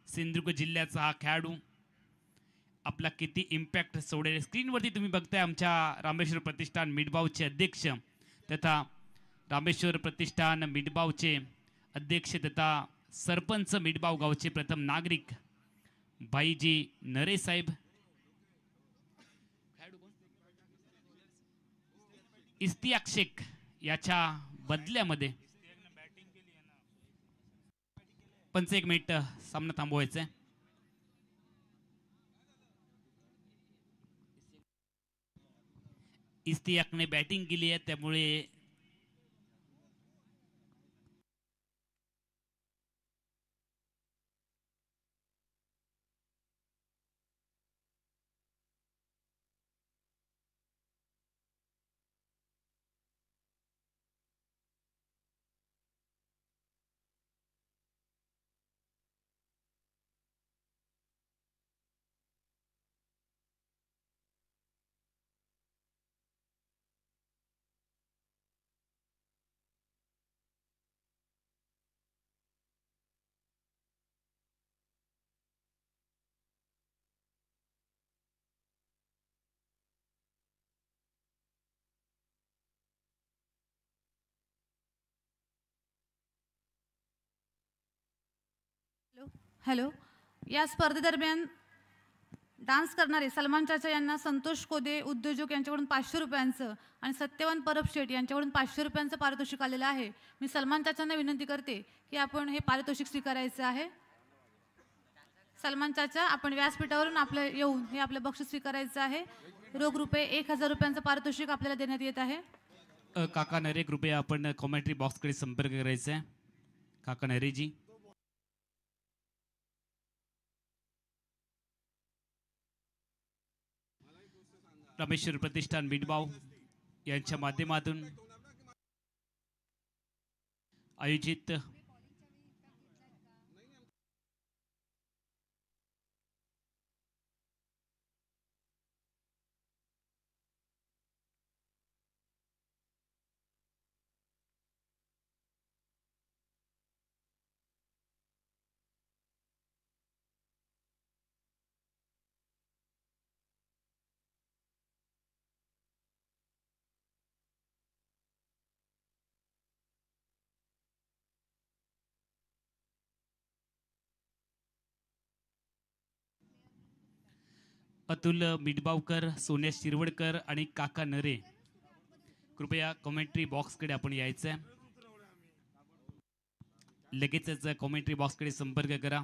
सिंधुदुर्ग जिल्ह्याचा हा खेळाडू आपला किती इम्पॅक्ट सोडेल. स्क्रीनवरती तुम्ही बघताय आमच्या रामेश्वर प्रतिष्ठान मिडबावचे अध्यक्ष तथा रामेश्वर प्रतिष्ठान मिडबावचे अध्यक्ष तथा सरपंच मिडबाव गावचे प्रथम नागरिक भाईजी नरे साहेब. इस्तियाक शेख याच्या बदल्यामध्ये 1 मिनिट सामना थांबवायचा आहे. इस्तियाकने बॅटिंग केली आहे त्यामुळे हॅलो. या स्पर्धेदरम्यान डान्स करणारे सलमान चाचा यांना संतोष कोदे उद्योजक यांच्याकडून 500 रुपयांचं आणि सत्यवान परब शेठ यांच्याकडून 500 रुपयांचं पारितोषिक आलेलं आहे. मी सलमान चाचांना विनंती करते की आपण हे पारितोषिक स्वीकारायचं आहे. सलमान चाचा, आपण व्यासपीठावरून येऊन हे आपलं बक्षीस स्वीकारायचं आहे. रोख रुपये 1000 रुपयांचं पारितोषिक आपल्याला देण्यात येत आहे. काका नरे कृपया आपण कॉमेंट्री बॉक्सकडे संपर्क करायचा आहे. काका नरेजी. रामेश्वर प्रतिष्ठान मिडबाव यांच्या माध्यमातून आयोजित अतुल मिडबावकर, सोन्या शिरवडकर आणि काका नरे कृपया कॉमेंट्री बॉक्सकडे आपण यायचं आहे. लगेचच कॉमेंट्री बॉक्सकडे संपर्क करा.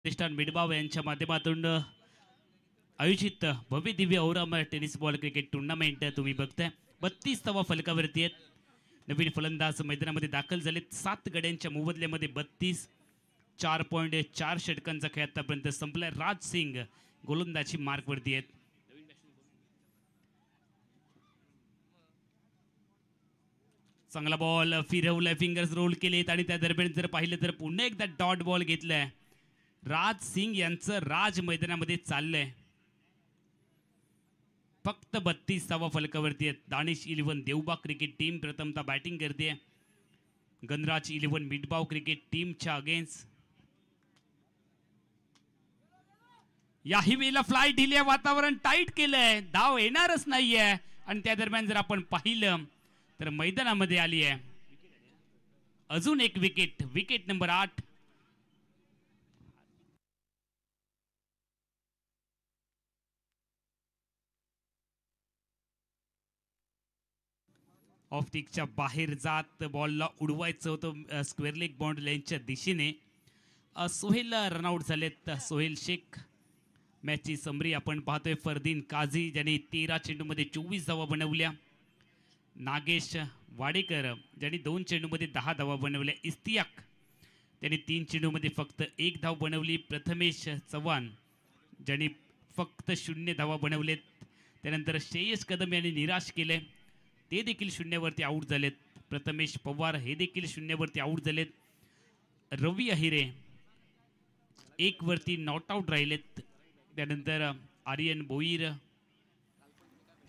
प्रतिष्ठान मिडबाव यांच्या माध्यमातून आयोजित भव्य Divya औराम tennis ball cricket tournament तुम्ही बघताय. 32 धावा फलकावरती आहेत. नवीन फलंदाज मैदानामध्ये दाखल झालेत. 7 गड्यांच्या मोबदल्यामध्ये 32 4.4 षटकांचा खेळ आतापर्यंत संपलाय. राज सिंग गोलंदाजी मार्कवरती आहेत. चांगला बॉल फिरवलाय, फिंगर्स रोल केलेत आणि त्या दरम्यान जर पाहिलं तर पुन्हा एकदा डॉट बॉल घेतलाय. राज सिंग यांचं राज मैदानामध्ये चाललंय. फक्त 32 धावा फलकावरती आहेत. दानिश 11 देवबाग क्रिकेट टीम प्रथमतः बॅटिंग करते. गणराज 11 मिडबाव क्रिकेट टीमच्या अगेन्स्ट. याही वेळेला फ्लाय ढिले, वातावरण टाईट केलंय, धाव येणारच नाहीये. आणि त्या दरम्यान जर आपण पाहिलं तर मैदानामध्ये आली आहे अजून एक विकेट, विकेट नंबर 8. ऑफ टिकच्या बाहेर जात बॉलला उडवायचं होतं स्क्वेअर लेग बॉन्ड लाईनच्या दिशेने. सोहेल रनआउट झालेत. सोहेल शेख. मॅचची समरी आपण पाहतोय. फरदीन काझी ज्यांनी 13 चेंडूमध्ये 24 धावा बनवल्या. नागेश वाडेकर ज्यांनी 2 चेंडूमध्ये 10 धावा बनवल्या. इस्तियाक त्यांनी 3 चेंडूमध्ये फक्त 1 धाव बनवली. प्रथमेश चव्हाण ज्यांनी फक्त 0 धावा बनवलेत. त्यानंतर श्रेयस कदम यांनी निराश केले, ते देखील 0वरती आऊट झालेत. प्रथमेश पवार हे देखील 0वरती आऊट झालेत. रवी अहिरे 1 वरती नॉट आऊट राहिलेत. त्यानंतर आर्यन बोईर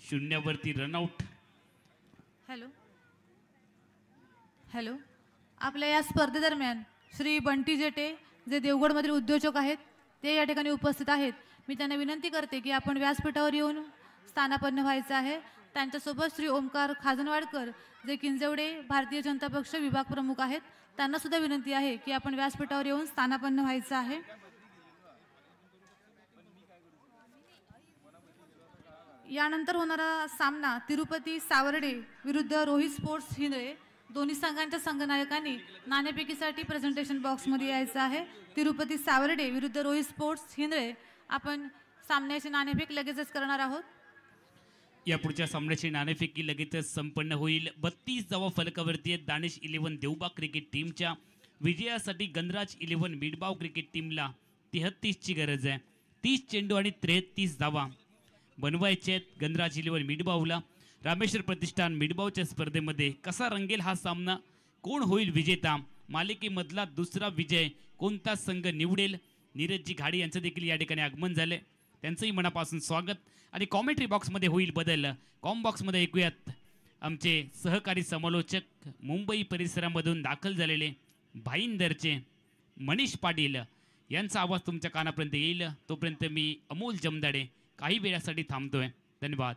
0वरती रनआउट. हॅलो हॅलो आपल्या या स्पर्धेदरम्यान श्री बंटी जेटे जे देवगडमधील उद्योजक आहेत ते या ठिकाणी उपस्थित आहेत. मी त्यांना विनंती करते की आपण व्यासपीठावर येऊन स्थानापन्न व्हायचं आहे. त्यांच्यासोबत श्री ओमकार खाजनवाडकर जे किंजवडे भारतीय जनता पक्ष विभाग प्रमुख आहेत, त्यांना सुद्धा विनंती आहे की आपण व्यासपीठावर येऊन स्थानापन्न व्हायचं आहे. यानंतर होणारा सामना तिरुपती सावर्डे विरुद्ध रोहित स्पोर्ट्स हिंदळे. दोन्ही संघांच्या संघनायकांनी नाणेफेकीसाठी प्रेझेंटेशन बॉक्समध्ये यायचं आहे. तिरुपती सावर्डे विरुद्ध रोहित स्पोर्ट्स हिंदळे. आपण सामन्याची नाणेफेक लगेचच करणार आहोत. या पुढच्या सामन्याची नाणेफेकी लगेचच संपन्न होईल. 32 धावा फलकावरती आहेत. दानिश 11 देवबाग क्रिकेट टीमच्या विजयासाठी गणराज 11 मिडबाव क्रिकेट टीमला 33ची गरज आहे. 30 चेंडू आणि 33 धावा बनवायचे आहेत गणराज 11 मिडबावला. रामेश्वर प्रतिष्ठान मिडबावच्या स्पर्धेमध्ये कसा रंगेल हा सामना, कोण होईल विजेता, मालिकेमधला दुसरा विजय कोणता संघ निवडेल. नीरजजी घाडी यांचं देखील या ठिकाणी आगमन झाले, त्यांचंही मनापासून स्वागत. आणि कॉमेंट्री बॉक्समध्ये होईल बदल. कॉम बॉक्समध्ये ऐकूयात आमचे सहकारी समालोचक मुंबई परिसरामधून दाखल झालेले भाईंदरचे मनीष पाटील यांचा आवाज तुमच्या कानापर्यंत येईल. तोपर्यंत मी अमोल जमदाडे काही वेळासाठी थांबतोय. धन्यवाद.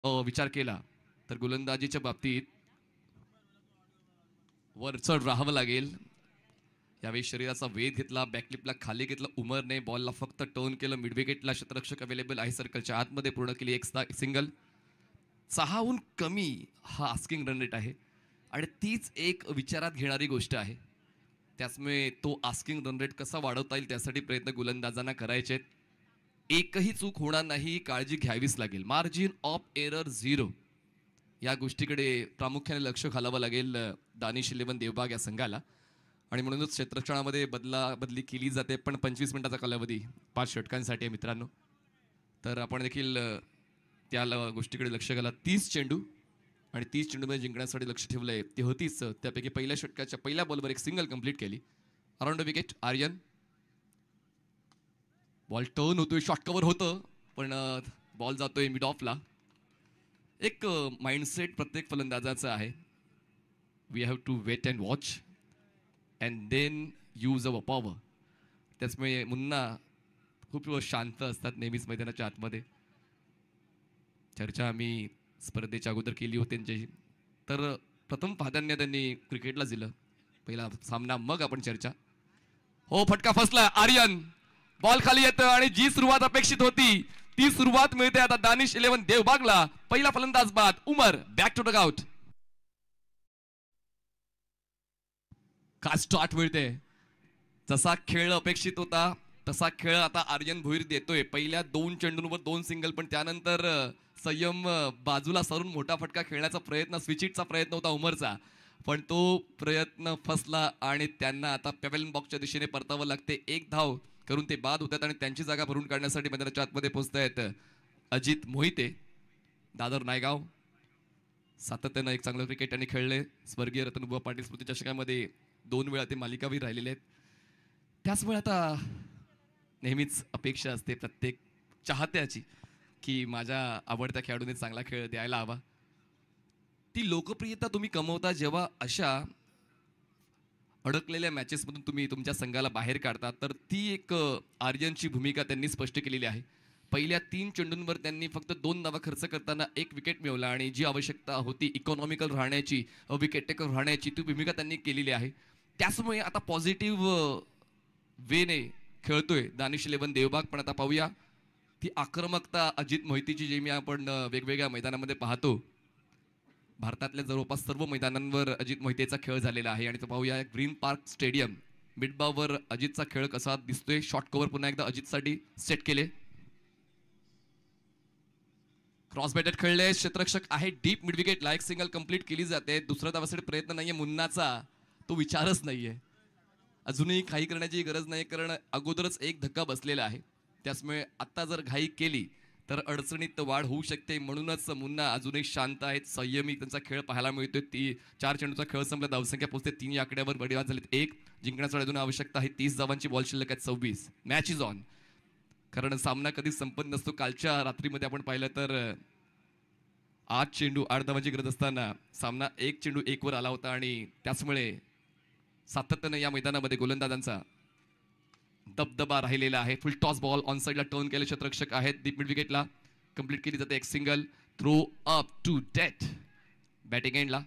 विचार केला तर गोलंदाजीच्या बाबतीत वरचढ राहावं लागेल. यावेळी शरीराचा वेध घेतला, बॅकलिपला खाली घेतला उमरने, बॉलला फक्त टर्न केलं. मिड विकेटला क्षेत्ररक्षक अवेलेबल आहे, सर्कलच्या आतमध्ये पूर्ण केली एक सिंगल. 6हून कमी हा आस्किंग रन रेट आहे आणि तीच एक विचारात घेणारी गोष्ट आहे. त्याचमुळे तो आस्किंग रन रेट कसा वाढवता येईल त्यासाठी प्रयत्न गोलंदाजांना करायचे आहेत. एकही चूक होणार नाही, काळजी घ्यावीच लागेल. मार्जिन ऑफ एरर 0 या गोष्टीकडे प्रामुख्याने लक्ष घालावं लागेल दानिश 11 देवबाग या संघाला. आणि म्हणूनच क्षेत्ररक्षणामध्ये बदली केली जाते, पण 25 मिनिटाचा कालावधी 5 षटकांसाठी आहे मित्रांनो. तर आपण देखील त्या गोष्टीकडे लक्ष घाला. 30 चेंडू आणि 30 चेंडूमध्ये जिंकण्यासाठी लक्ष ठेवलंय. 33 त्यापैकी पहिल्या षटकाच्या पहिल्या बॉलवर एक सिंगल कंप्लीट केली. Around the wicket Aryan. Ball turn होतोय, शॉर्ट कव्हर होतं, पण बॉल जातोय मिड ऑफला. एक माइंडसेट प्रत्येक फलंदाजाचा आहे. We have to wait and watch and then use our power. त्याचमुळे मुन्ना खूप शांत असतात नेहमीच मैदानाच्या आतमध्ये. चर्चा आम्ही स्पर्धेच्या अगोदर केली होती त्यांच्याशी. तर प्रथम प्राधान्य त्यांनी क्रिकेटला दिलं, पहिला सामना मग आपण चर्चा. हो, फटका फसला. आर्यन बॉल खाली येतं आणि जी सुरुवात अपेक्षित होती ती सुरुवात मिळते आता दानिश 11 देवबागला. पहिला फलंदाज बाद उमर, बॅक टू डगआउट. का स्टार्ट मिळते. जसा खेळ अपेक्षित होता तसा खेळ आता आर्यन भोईर देतोय. पहिल्या 2 चेंडूंवर 2 सिंगल, पण त्यानंतर संयम बाजूला सरून मोठा फटका खेळण्याचा प्रयत्न, स्विचिटचा प्रयत्न होता उमरचा, पण तो प्रयत्न फसला आणि त्यांना आता पॅव्हेलियन बॉक्सच्या दिशेने परतावं लागते. एक धाव करून ते बाद होतात आणि त्यांची जागा भरून काढण्यासाठी मैदानाच्या आतमध्ये पोहोचतायत अजित मोहिते, दादर नायगाव. सातत्यानं एक चांगलं क्रिकेट त्यांनी खेळले. स्वर्गीय रतनबुवा पाटील स्मृती चषकामध्ये 2 वेळा ते मालिकावीर राहिलेले आहेत. त्याचमुळे आता नेहमीच अपेक्षा असते प्रत्येक चाहत्याची की माझ्या आवडत्या खेळाडूने चांगला खेळ द्यायला हवा. ती लोकप्रियता तुम्ही कमवता जेव्हा अशा अडकलेल्या मॅचेसमधून तुम्ही तुमच्या संघाला बाहेर काढता. तर ती एक आर्यनची भूमिका त्यांनी स्पष्ट केलेली आहे. पहिल्या 3 चेंडूंवर त्यांनी फक्त 2 धावा खर्च करताना 1 विकेट मिळवला आणि जी आवश्यकता होती इकॉनॉमिकल राहण्याची, विकेट टेकर राहण्याची, ती भूमिका त्यांनी केलेली आहे. त्याचमुळे आता पॉझिटिव्ह वेने खेळतोय दानिश 11 देवबाग. पण आता पाहूया ती आक्रमकता अजित मोहितेची जी मी आपण वेगवेगळ्या मैदानामध्ये पाहतो. भारतातल्या जवळपास सर्व मैदानांवर अजित मोहितेचा खेळ झालेला आहे आणि तो पाहूया ग्रीन पार्क स्टेडियम मिडबावर अजितचा खेळ कसा दिसतोय. शॉर्ट कव्हर पुन्हा एकदा अजितसाठी सेट केले. क्रॉस बॅटेड खेळले, क्षेत्ररक्षक आहे डीप मिड विकेटला. एक सिंगल कंप्लीट केली जाते. दुसऱ्या धावासाठी प्रयत्न नाहीये मुन्नाचा, तो विचारच नाहीये. अजूनही घाई करण्याची गरज नाही, कारण अगोदरच एक धक्का बसलेला आहे. त्याचमुळे आता जर घाई केली तर अडचणीत वाढ होऊ शकते. म्हणूनच मुन्ना अजूनही शांत आहेत, संयमी त्यांचा खेळ पाहायला मिळतोय. 4 चेंडूचा खेळ संपला, धावसंख्या पोहोचते 3 या आकड्यावर. बडीवाद झालेत 1. जिंकण्यासाठी अजून आवश्यकता आहे 30 धावांची. बॉल शिल्लक आहेत 26. Match is on. कारण सामना कधीच संपत नसतो. कालच्या रात्रीमध्ये आपण पाहिलं तर 8 चेंडू 8 धावांची गरज असताना सामना 1 चेंडू 1 वर आला होता आणि त्याचमुळे सातत्यानं या मैदानामध्ये गोलंदाजांचा दबदबा राहिलेला आहे. फुल टॉस बॉल ऑन साइडला टर्न केले, क्षेत्ररक्षक आहेत डीप मिड विकेटला. कंप्लीट केली जाते एक single. Throw up to date. Batting एंडला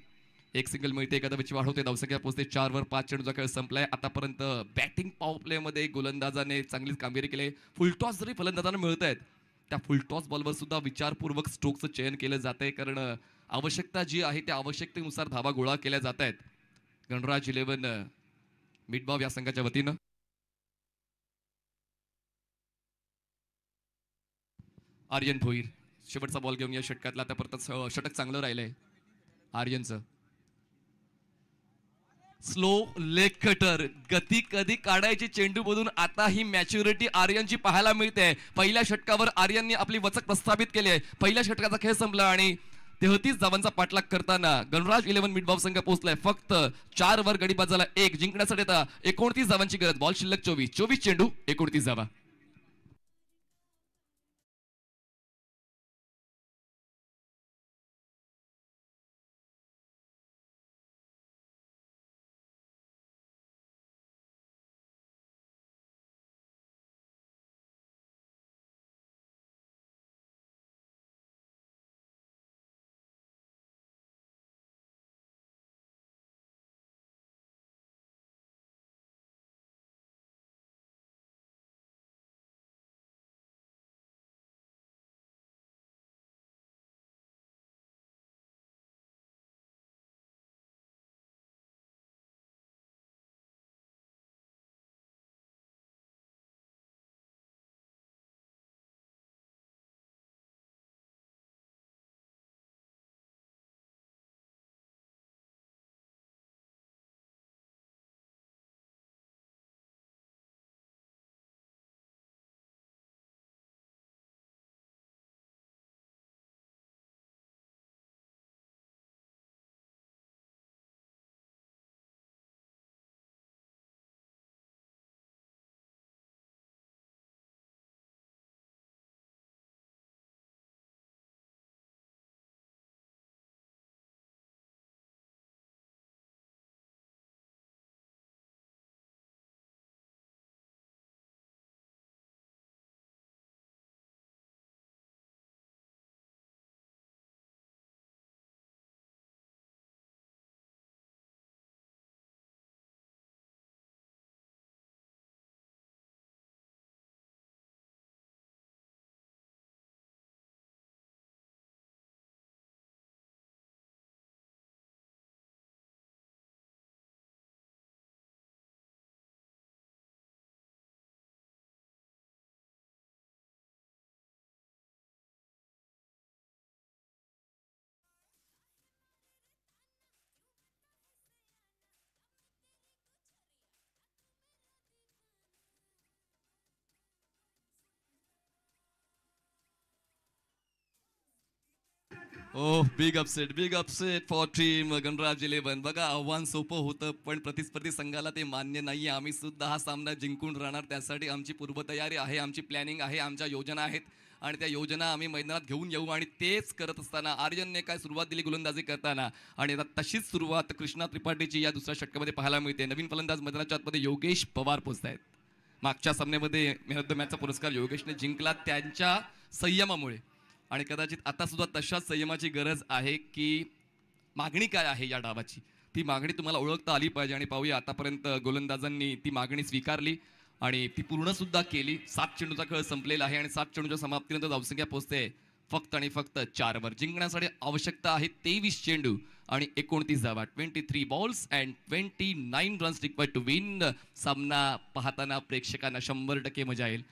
एक सिंगल मिळते, एका धावेची वाढ होते. धावसंख्या पोहोचते 4 वर. 5 चेंडूचा खेळ संपलाय. आतापर्यंत बॅटिंग पॉवर प्ले मध्ये गोलंदाजाने चांगलीच कामगिरी केली. फुल टॉस जरी फलंदाजांना मिळत आहेत, त्या फुल टॉस बॉलवर सुद्धा विचारपूर्वक स्ट्रोकचं चयन केलं जात आहे, कारण आवश्यकता जी आहे त्या आवश्यकतेनुसार धावा गोळा केल्या जात आहेत. गणराज 11 मिडबाव या संघाच्या वतीनं आर्यन भोईर शेवटचा बॉल घेऊन या षटकातला. आतापर्यंत षटक चांगलं राहिलंय आर्यनचं. स्लो लेग कटर, गती कधी काढायची चेंडूमधून आता ही मॅच्युरिटी आर्यनची पाहायला मिळते. पहिल्या षटकावर आर्यनने आपली वचक प्रस्थापित केली आहे. पहिल्या षटकाचा खेळ संपला आणि 33 धावांचा पाठलाग करताना गणराज 11 मिडबाव संघ पोहोचलाय. फक्त 4 वर गडी बाजाला 1. जिंकण्यासाठी आता 29 धावांची गरज. बॉल शिल्लक 24 चेंडू 29 धावा. Big upset for team Ganraj 11. बघा, आव्हान सोपं होतं पण प्रतिस्पर्धी संघाला ते मान्य नाहीये. आम्ही सुद्धा हा सामना जिंकून राहणार, त्यासाठी आमची पूर्वतयारी आहे, आमची प्लॅनिंग आहे, आमच्या योजना आहेत आणि त्या योजना आम्ही मैदानात घेऊन येऊ. आणि तेच करत असताना आर्यनने काय सुरुवात दिली गोलंदाजी करताना, आणि आता तशीच सुरुवात कृष्णा त्रिपाठीची या दुसऱ्या षटकामध्ये पाहायला मिळते. नवीन फलंदाज मैदानाच्या आतमध्ये योगेश पवार पोहोचतायत. मागच्या सामन्यामध्ये मॅन ऑफ द मॅचचा पुरस्कार योगेशने जिंकला त्यांच्या संयमामुळे, आणि कदाचित आता सुद्धा तशाच संयमाची गरज आहे की मागणी काय आहे या डावाची, ती मागणी तुम्हाला ओळखता आली पाहिजे. आणि पाहूया, आतापर्यंत गोलंदाजांनी ती मागणी स्वीकारली आणि ती पूर्ण सुद्धा केली. 7 चेंडूचा खेळ संपलेला आहे आणि 7 चेंडूच्या समाप्तीनंतर धावसंख्या पोहोचते फक्त आणि फक्त 4 वर. जिंकण्यासाठी आवश्यकता आहे 23 चेंडू आणि 29 धावा. 23 balls and 29 runs required to win. सामना पाहताना प्रेक्षकांना 100% मजा येईल.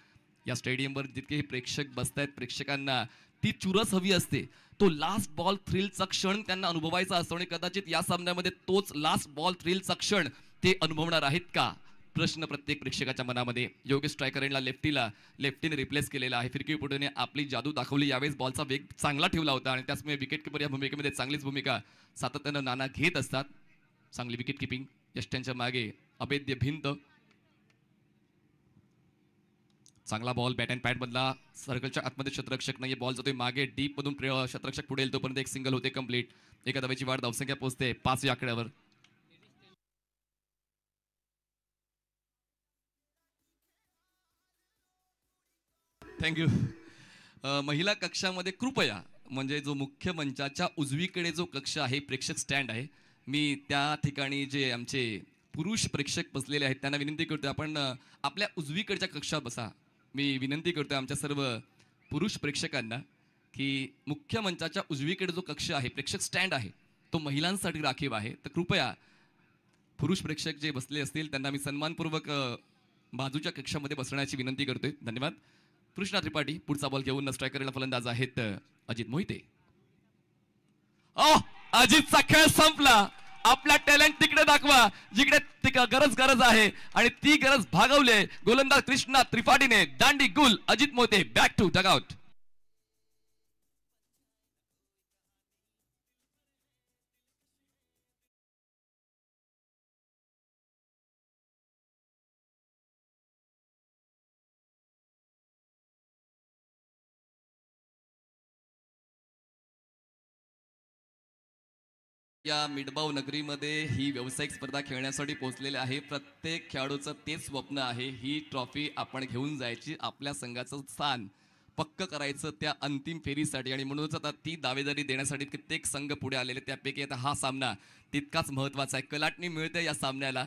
या स्टेडियमवर जितके प्रेक्षक बसतायत, प्रेक्षकांना ती चुरस हवी असते. तो लास्ट बॉल थ्रिलचा क्षण त्यांना अनुभवायचा असतो आणि कदाचित या सामन्यामध्ये तोच लास्ट बॉल थ्रिलचा क्षण ते अनुभवणार आहेत का, प्रश्न प्रत्येक प्रेक्षकाच्या मनामध्ये. योगेश स्ट्रायकर यांना लेफ्टीने रिप्लेस केलेला आहे. फिरकीपटूने आपली जादू दाखवली. यावेळेस बॉलचा वेग चांगला ठेवला होता आणि त्याचमुळे विकेट किपर या भूमिकेमध्ये चांगलीच भूमिका सातत्यानं नाना घेत असतात. चांगली विकेट किपिंग. यष्ट्यांच्या मागे अभेद्य भिंत. चांगला बॉल बॅट अँड पॅड मधला. सर्कलच्या आतमध्ये क्षेत्ररक्षक नाहीये. बॉल जातोय मागे डीप मधून. क्षेत्ररक्षक पुढे येईल तोपर्यंत एक सिंगल होते कंप्लीट. एका धावेची वाढ. धावसंख्या पोहोचते 5 या आकड्यावर. थँक्यू. महिला कक्षामध्ये कृपया, म्हणजे जो मुख्य मंचाच्या उजवीकडे जो कक्ष आहे, प्रेक्षक स्टँड आहे, मी त्या ठिकाणी जे आमचे पुरुष प्रेक्षक बसलेले आहेत त्यांना विनंती करतोय आपण आपल्या उजवीकडच्या कक्षात बसा. मी विनंती करतोय आमच्या सर्व पुरुष प्रेक्षकांना की मुख्य मंचाच्या उजवीकडे जो कक्ष आहे, प्रेक्षक स्टँड आहे, तो महिलांसाठी राखीव आहे. तर कृपया पुरुष प्रेक्षक जे बसले असतील त्यांना मी सन्मानपूर्वक बाजूच्या कक्षामध्ये बसण्याची विनंती करतोय. धन्यवाद. कृष्णा त्रिपाठी पुढचा बॉल घेऊन स्ट्रायकरला फलंदाज आहेत अजित मोहिते. अजितचा खेळ संपला. आपला टॅलेंट तिकडे दाखवा जिकडे गरज आहे आणि ती गरज भागवले गोलंदाज कृष्णा त्रिपाठीने. दांडी गुल. Ajit Mohite back to dugout. या मिडबाव नगरीमध्ये ही व्यावसायिक स्पर्धा खेळण्यासाठी पोहोचलेले आहे. प्रत्येक खेळाडूचं तेच स्वप्न आहे, ही ट्रॉफी आपण घेऊन जायची, आपल्या संघाचं स्थान पक्क करायचं त्या अंतिम फेरीसाठी. आणि म्हणूनच आता ती दावेदारी देण्यासाठी कित्येक संघ पुढे आलेले. त्यापैकी आता हा सामना तितकाच महत्त्वाचा आहे. कलाटणी मिळते या सामन्याला.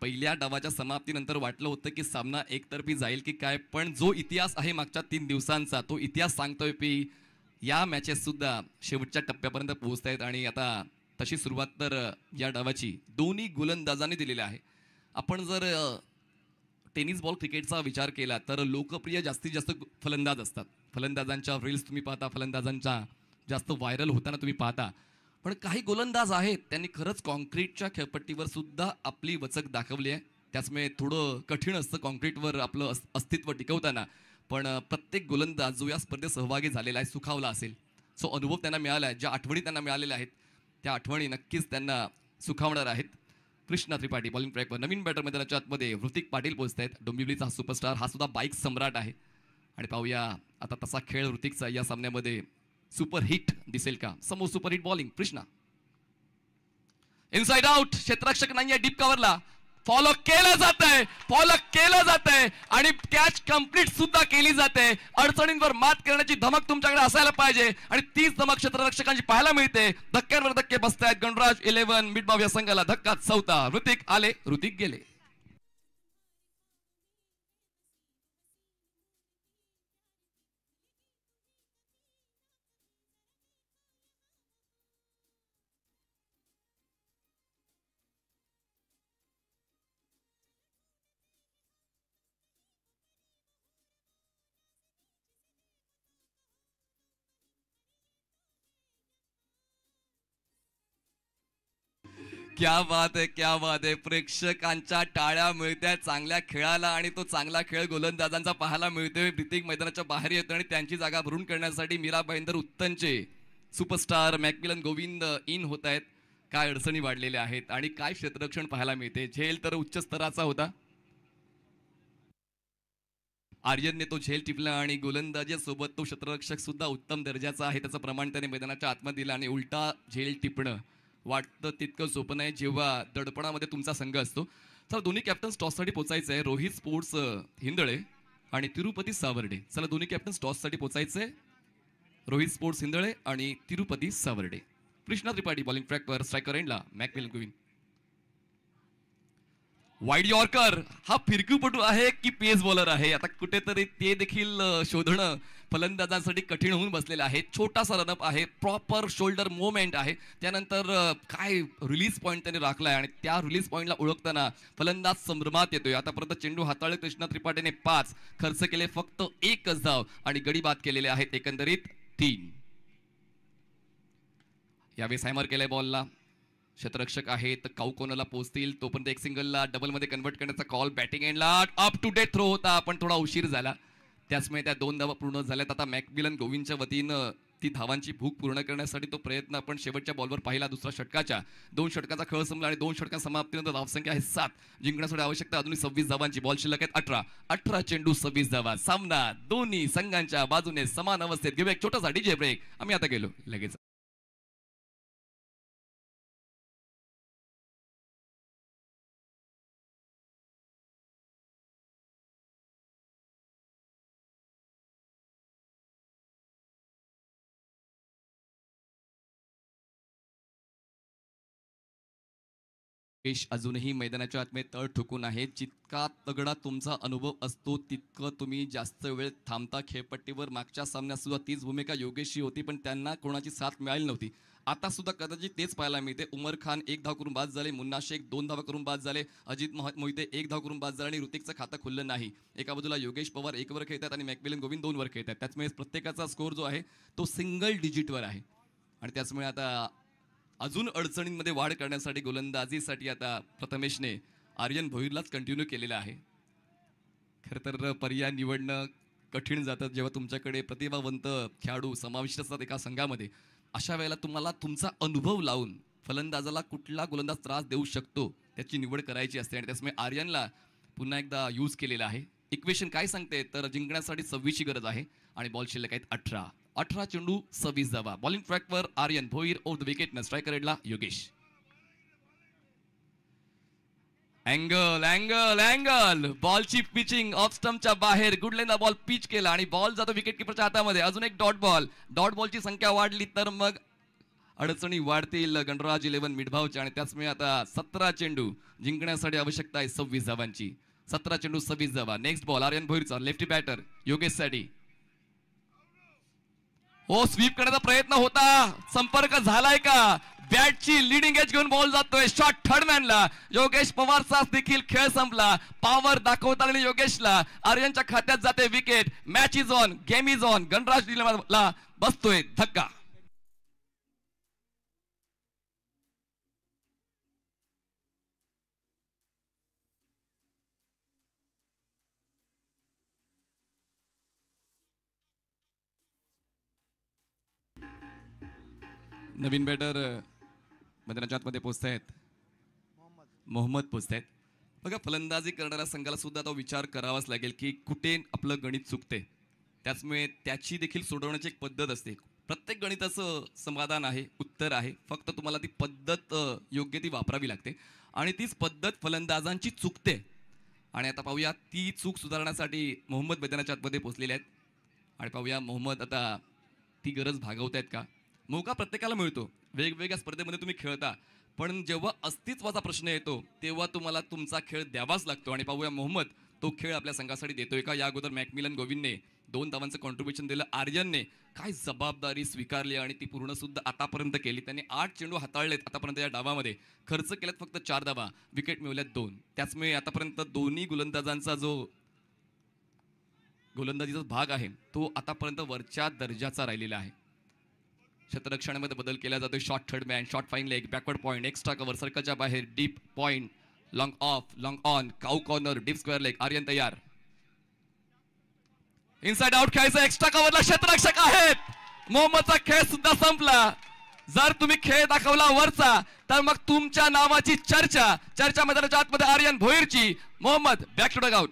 पहिल्या डावाच्या समाप्तीनंतर वाटलं होतं की सामना एकतर्फी जाईल की काय, पण जो इतिहास आहे मागच्या 3 दिवसांचा, तो इतिहास सांगतोय की या मॅचेस सुद्धा शेवटच्या टप्प्यापर्यंत पोहोचत आहेत. आणि आता तशी सुरुवात तर या डावाची दोन्ही गोलंदाजांनी दिलेली आहे. आपण जर टेनिस बॉल क्रिकेटचा विचार केला तर लोकप्रिय जास्तीत जास्त फलंदाज असतात. फलंदाजांच्या रील्स तुम्ही पाहता, फलंदाजांच्या जास्त व्हायरल होताना तुम्ही पाहता. पण काही गोलंदाज आहेत त्यांनी खरंच कॉन्क्रीटच्या खेळपट्टीवर सुद्धा आपली वचक दाखवली आहे. त्याचमुळे थोडं कठीण असतं कॉन्क्रीटवर आपलं अस्तित्व टिकवताना. पण प्रत्येक गोलंदाज जो या स्पर्धेत सहभागी झालेला आहे, सुखावला असेल, जो अनुभव त्यांना मिळाला आहे, ज्या आठवणी त्यांना मिळालेल्या आहेत, त्या आठवणी नक्कीच त्यांना सुखावणार आहेत. कृष्णा त्रिपाठी बॉलिंग ट्रॅकवर. नवीन बॅटर मैदानाच्या आतमध्ये ऋतिक पाटील पोहोचत आहेत. डोंबिवलीचा सुपरस्टार, हा सुद्धा बाईक सम्राट आहे. आणि पाहूया आता तसा खेळ ऋतिकचा या सामन्यामध्ये सुपर हिट दिसेल का. समोर super hit bowling Krishna. Inside out. क्षेत्ररक्षक नाहीये डीप कव्हरला. फॉलो केलं जातंय आणि कॅच कंप्लीट सुद्धा केली जाते. अडचणींवर मात करण्याची धमक तुमच्याकडे असायला पाहिजे आणि तीच धमक क्षेत्ररक्षकांची पाहायला मिळते. धक्क्यांवर धक्के बसतायत गणराज 11 मिडबाव या संघाला. धक्का 4था. ऋतिक आले, ऋतिक गेले. क्या बात आहे. प्रेक्षकांच्या टाळ्या मिळत्या चांगल्या खेळाला आणि तो चांगला खेळ गोलंदाजांचा पाहायला मिळतोय. ऋतिक मैदानाच्या बाहेर येतो आणि त्यांची जागा भरून करण्यासाठी मीरा भाईंदर उत्तनचे सुपरस्टार मॅकमिलन गोविंद इन होत आहेत. काय अडचणी वाढलेल्या आहेत आणि काय क्षेत्ररक्षण पाहायला मिळते. झेल तर उच्च स्तराचा होता. आर्यनने तो झेल टिपला आणि गोलंदाजीसोबत तो क्षेत्ररक्षक सुद्धा उत्तम दर्जाचा आहे. त्याचं प्रमाण त्याने मैदानाच्या आतमध्ये दिलं आणि उलटा झेल टिपणं वाटतं तितकं सोपं नाही जेव्हा दडपणामध्ये तुमचा संघ असतो. चला दोन्ही कॅप्टन्स टॉससाठी पोचायचं आहे. रोहित स्पोर्ट्स हिंदळे आणि तिरुपती सावर्डे. चला दोन्ही कॅप्टन्स टॉससाठी पोचायचे. रोहित स्पोर्ट्स हिंदळे आणि तिरुपती सावर्डे. कृष्णा त्रिपाठी बॉलिंग ट्रॅकवर. स्ट्रायकर एंडला मॅकमिलन गोविंद. Wide yorker. हा फिरकीपटू आहे की पेस बॉलर आहे आता कुठेतरी ते देखील शोधणं फलंदाजांसाठी कठीण होऊन बसलेलं आहे. छोटासा रनअप आहे. प्रॉपर शोल्डर मुवमेंट आहे. त्यानंतर काय रिलीज पॉईंट त्याने राखलाय आणि त्या रिलीज पॉईंटला ओळखताना फलंदाज संभ्रमात येतोय. आतापर्यंत चेंडू हाताळले कृष्णा त्रिपाठीने 5 खर्च केले फक्त 1च धाव आणि गडी बाद केलेले आहेत एकंदरीत 3. यावेळेस हॅमर केलंय बॉलला. क्षेत्ररक्षक आहेत काऊ कोनला पोहोचतील तोपर्यंत एक सिंगलला डबलमध्ये कन्वर्ट करण्याचा कॉल बॅटिंग एंडला. अप टू डेट थ्रो होता पण थोडा उशीर झाला. त्याचमुळे त्या 2 धावा पूर्ण झाल्यात. आता मॅकमिलन गोविंदच्या वतीनं ती धावांची भूक पूर्ण करण्यासाठी तो प्रयत्न आपण शेवटच्या बॉलवर पाहिला. दुसरा षटकाच्या 2 षटकाचा खेळ संपला आणि 2 षटका समाप्तीनंतर धावसंख्या आहे 7. जिंकण्यासाठी आवश्यकता अजून 26 धावांची. बॉल शिल्लक आहेत 18 चेंडू 26 धावा. सामना दोन्ही संघांच्या बाजूने समान अवस्थेत. घेऊया एक छोटासा डीजे ब्रेक. आम्ही आता गेलो लगेच. योगेश अजूनही मैदानाच्या आतमध्ये तळ ठोकून आहे. जितका तगडा तुमचा अनुभव असतो तितकं तुम्ही जास्त वेळ थांबता खेळपट्टीवर. मागच्या सामन्यात सुद्धा तीच भूमिका योगेशची होती पण त्यांना कोणाची साथ मिळाली नव्हती. आता सुद्धा कदाचित तेच पाहायला मिळते. उमर खान 1 धाव करून बाद झाले. मुन्ना शेख 2 धावा करून बाद झाले. अजित मोहिते 1 धाव करून बाद झाले आणि ऋतिकचं खातं खुललं नाही. एका बाजूला योगेश पवार 1 वर खेळतात आणि मॅकमिलन गोविंद 2 वर खेळतात. त्याचमुळे प्रत्येकाचा स्कोर जो आहे तो सिंगल डिजिटवर आहे आणि त्याचमुळे आता अजून अडचणींमध्ये वाढ करण्यासाठी गोलंदाजीसाठी आता प्रथमेशने आर्यन भोईरलाच कंटिन्यू केलेलं आहे. खरं तर पर्याय निवडणं कठीण जातं जेव्हा तुमच्याकडे प्रतिभावंत खेळाडू समाविष्ट असतात एका संघामध्ये. अशा वेळेला तुम्हाला तुमचा अनुभव लावून फलंदाजाला कुठला गोलंदाज त्रास देऊ शकतो त्याची निवड करायची असते आणि त्याचमुळे आर्यनला पुन्हा एकदा यूज केलेला आहे. इक्वेशन काय सांगते तर जिंकण्यासाठी 26ची गरज आहे आणि बॉल शिल्लक आहेत 18 चेंडू 26 धावा. बॉलिंग ट्रॅकवर Aryan Bhoir. Over the wicket non striker एंडला योगेश. Angle angle angle. बॉलची पिचिंग ऑफ स्टंपच्या बाहेर. गुडलेनला बॉल पिच केला आणि बॉल जातो विकेट किपरच्या हातामध्ये. अजून एक डॉट बॉल. डॉट बॉलची संख्या वाढली तर मग अडचणी वाढतील गणराज 11 मिडभावच्या आणि त्याचमुळे आता 17 चेंडू जिंकण्यासाठी आवश्यकता आहे 26 धावांची. 17 चेंडू 26 धावा. नेक्स्ट बॉल आर्यन भोईरचा लेफ्टी बॅटर योगेशसाठी. हो स्वीप करण्याचा प्रयत्न होता. संपर्क झालाय का. बॅटची लिडिंग एज घेऊन बॉल जातोय शॉट थर्ड मॅनला. योगेश पवारचा देखील खेळ संपला. पॉवर दाखवता आली योगेशला. आर्यनच्या खात्यात जाते wicket. Match is on. Game is on. Ganraj ला बसतोय धक्का. नवीन बॅटर मैदानाच्या आतमध्ये पोहोचतायत. मोहम्मद पोहोचतायत. बघा फलंदाजी करणाऱ्या संघाला सुद्धा तो विचार करावाच लागेल की कुठे आपलं गणित चुकते. त्याचमुळे त्याची देखील सोडवण्याची एक पद्धत असते. प्रत्येक गणिताचं समाधान आहे उत्तर आहे. फक्त तुम्हाला ती पद्धत योग्य ती वापरावी लागते आणि तीच पद्धत फलंदाजांची चुकते. आणि आता पाहूया ती चूक सुधारण्यासाठी मोहम्मद मैदानाच्या आतमध्ये पोहोचलेले आहेत आणि पाहूया मोहम्मद आता ती गरज भागवतायत का. मौका प्रत्येकाला मिळतो. वेगवेगळ्या स्पर्धेमध्ये तुम्ही खेळता पण जेव्हा अस्तित्वाचा प्रश्न येतो तेव्हा तुम्हाला तुमचा खेळ द्यावाच लागतो आणि पाहूया मोहम्मद तो खेळ आपल्या संघासाठी देतोय का. या अगोदर मॅकमिलन गोविंदने 2 धावांचं कॉन्ट्रीब्युशन दिलं. आर्यनने काय जबाबदारी स्वीकारली आणि ती पूर्ण सुद्धा आतापर्यंत केली. त्यांनी 8 चेंडू हाताळलेत आतापर्यंत या डावामध्ये. खर्च केलेत फक्त 4 धावा. विकेट मिळवल्यात 2. त्याचमुळे आतापर्यंत दोन्ही गोलंदाजांचा जो गोलंदाजीचा भाग आहे तो आतापर्यंत वरच्या दर्जाचा राहिलेला आहे. क्षेत्ररक्षणामध्ये बदल केला जातो. Short third man. Short fine leg. Backward point. Extra cover. सर्कलच्या बाहेर. Deep point. Long off. Long on. Cow corner. Deep square leg. Aryan तयार. इनसाइड आउट खेळायचं. एक्स्ट्रा कव्हरला क्षेत्ररक्षक आहेत. मोहम्मदचा खेळ सुद्धा संपला. जर तुम्ही खेळ दाखवला वरचा तर मग तुमच्या नावाची चर्चा मैदानाच्या आतमध्ये आर्यन भोईरची. Mohammad back to dugout.